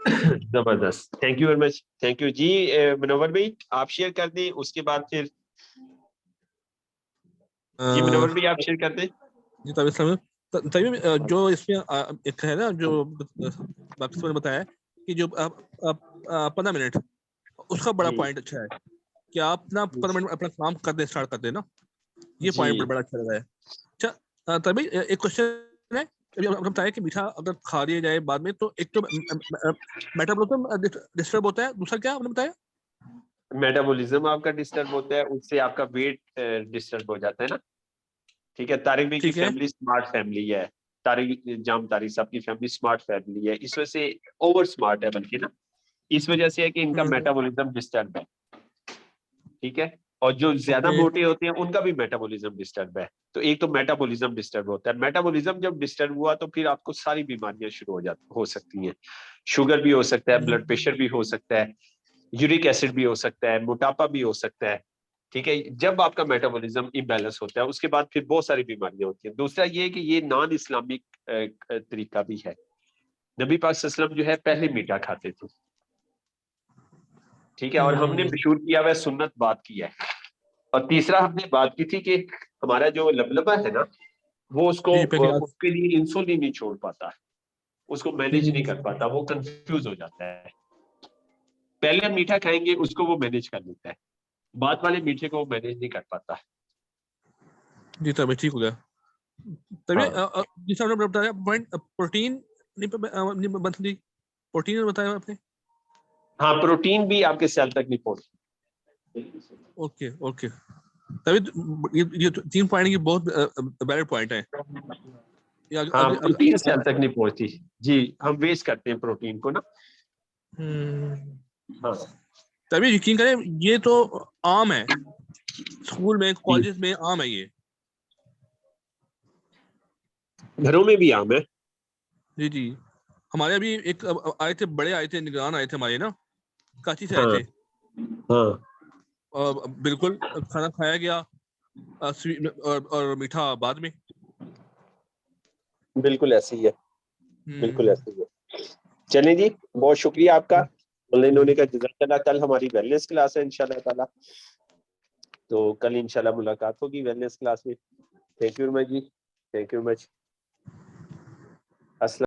जबरदस्त, thank you very much, thank you जी। मुनव्वर भाई आप शेयर कर दें, उसके बाद फिर जी मुनव्वर भाई आप शेयर कर दें। जी तभी जो इसमें एक है ना जो बाकी सबने बताया कि जो 15 मिनट उसका बड़ा जी। पॉइंट अच्छा है कि आप ना 15 मिनट अपना काम कर दे स्टार्ट कर दे ना, ये पॉइंट जी बड़ा अच्छा लगा है। अच्छा तभी एक क्वेश्चन है, अभी आपने बताया कि मीठा अगर खा लिया जाए बाद में तो एक तो मेटाबॉलिज्म डिस्टर्ब होता है, दूसरा क्या आपने बताया? मेटाबॉलिज्म आपका डिस्टर्ब होता है, उससे आपका वेट डिस्टर्ब हो जाता है ना। ठीक है, तारिक भाई की ठीक है। फैमिली स्मार्ट फैमिली है, तारिक साहब की फैमिली स्मार्ट फैमिली है, इस वजह से ओवर स्मार्ट है बल्कि ना, इस वजह से है कि इनका मेटाबॉलिज्म डिस्टर्ब है। ठीक है, और जो ज्यादा ओके। मोटे होते हैं उनका भी मेटाबॉलिज्म डिस्टर्ब है। तो एक तो मेटाबॉलिज्म डिस्टर्ब होता है, मेटाबॉलिज्म जब डिस्टर्ब हुआ तो फिर आपको सारी बीमारियां शुरू हो सकती हैं। शुगर भी हो सकता है, ब्लड प्रेशर भी हो सकता है, यूरिक एसिड भी हो सकता है, मोटापा भी हो सकता है। ठीक है, जब आपका मेटाबॉलिज्म इम्बैलेंस होता है उसके बाद फिर बहुत सारी बीमारियां होती हैं। दूसरा ये कि ये नॉन इस्लामिक तरीका भी है। नबी पाक सल्लल्लाहु अलैहि वसल्लम जो है पहले मीठा खाते थे। ठीक है, और हमने मशहूर किया हुआ सुन्नत बात की है। और तीसरा हमने बात की थी कि हमारा जो लबलबा है ना, वो उसको जी पे उसके लिए इंसुलिन नहीं छोड़ पाता, उसको मैनेज नहीं कर पाता, वो कंफ्यूज हो जाता है। पहले हम मीठा खाएंगे उसको वो मैनेज कर लेता है, बाद वाले मीठे को वो मैनेज नहीं कर पाता। जी तभी ठीक हो गया। तभी हाँ जिस आपने बताया पॉइंट प्रोटीन नहीं बनती, प्रोटीन बताया आपने। हाँ, प्रोटीन भी आपके सेल तक नहीं पहुंचती। ओके ओके, तभी ये 3 पॉइंट की बहुत वैलिड पॉइंट है। हाँ, प्रोटीन सेल तक नहीं पहुंचती। जी, हम वेस्ट करते हैं प्रोटीन को ना। हाँ तभी यकीन करें ये तो आम है, स्कूल में कॉलेज में आम है ये। घरों में भी आम है। जी जी, हमारे अभी एक आए थे, बड़े आए थे, निगरान आए थे हमारे ना, कराची से आए हाँ थे। हाँ, बिल्कुल खाना खाया गया, और मीठा बाद में। बिल्कुल ऐसे ही है, बिल्कुल ऐसे ही है। चलें जी, बहुत शुक्रिया आपका ऑनलाइन होने का। जज़ाकल्लाह। कल हमारी वेलनेस क्लास है इंशाल्लाह ताला, तो कल इंशाल्लाह मुलाकात होगी वेलनेस क्लास में। थैंक यू वेरी मच जी, थैंक यू वेरी मच। अस्सलाम।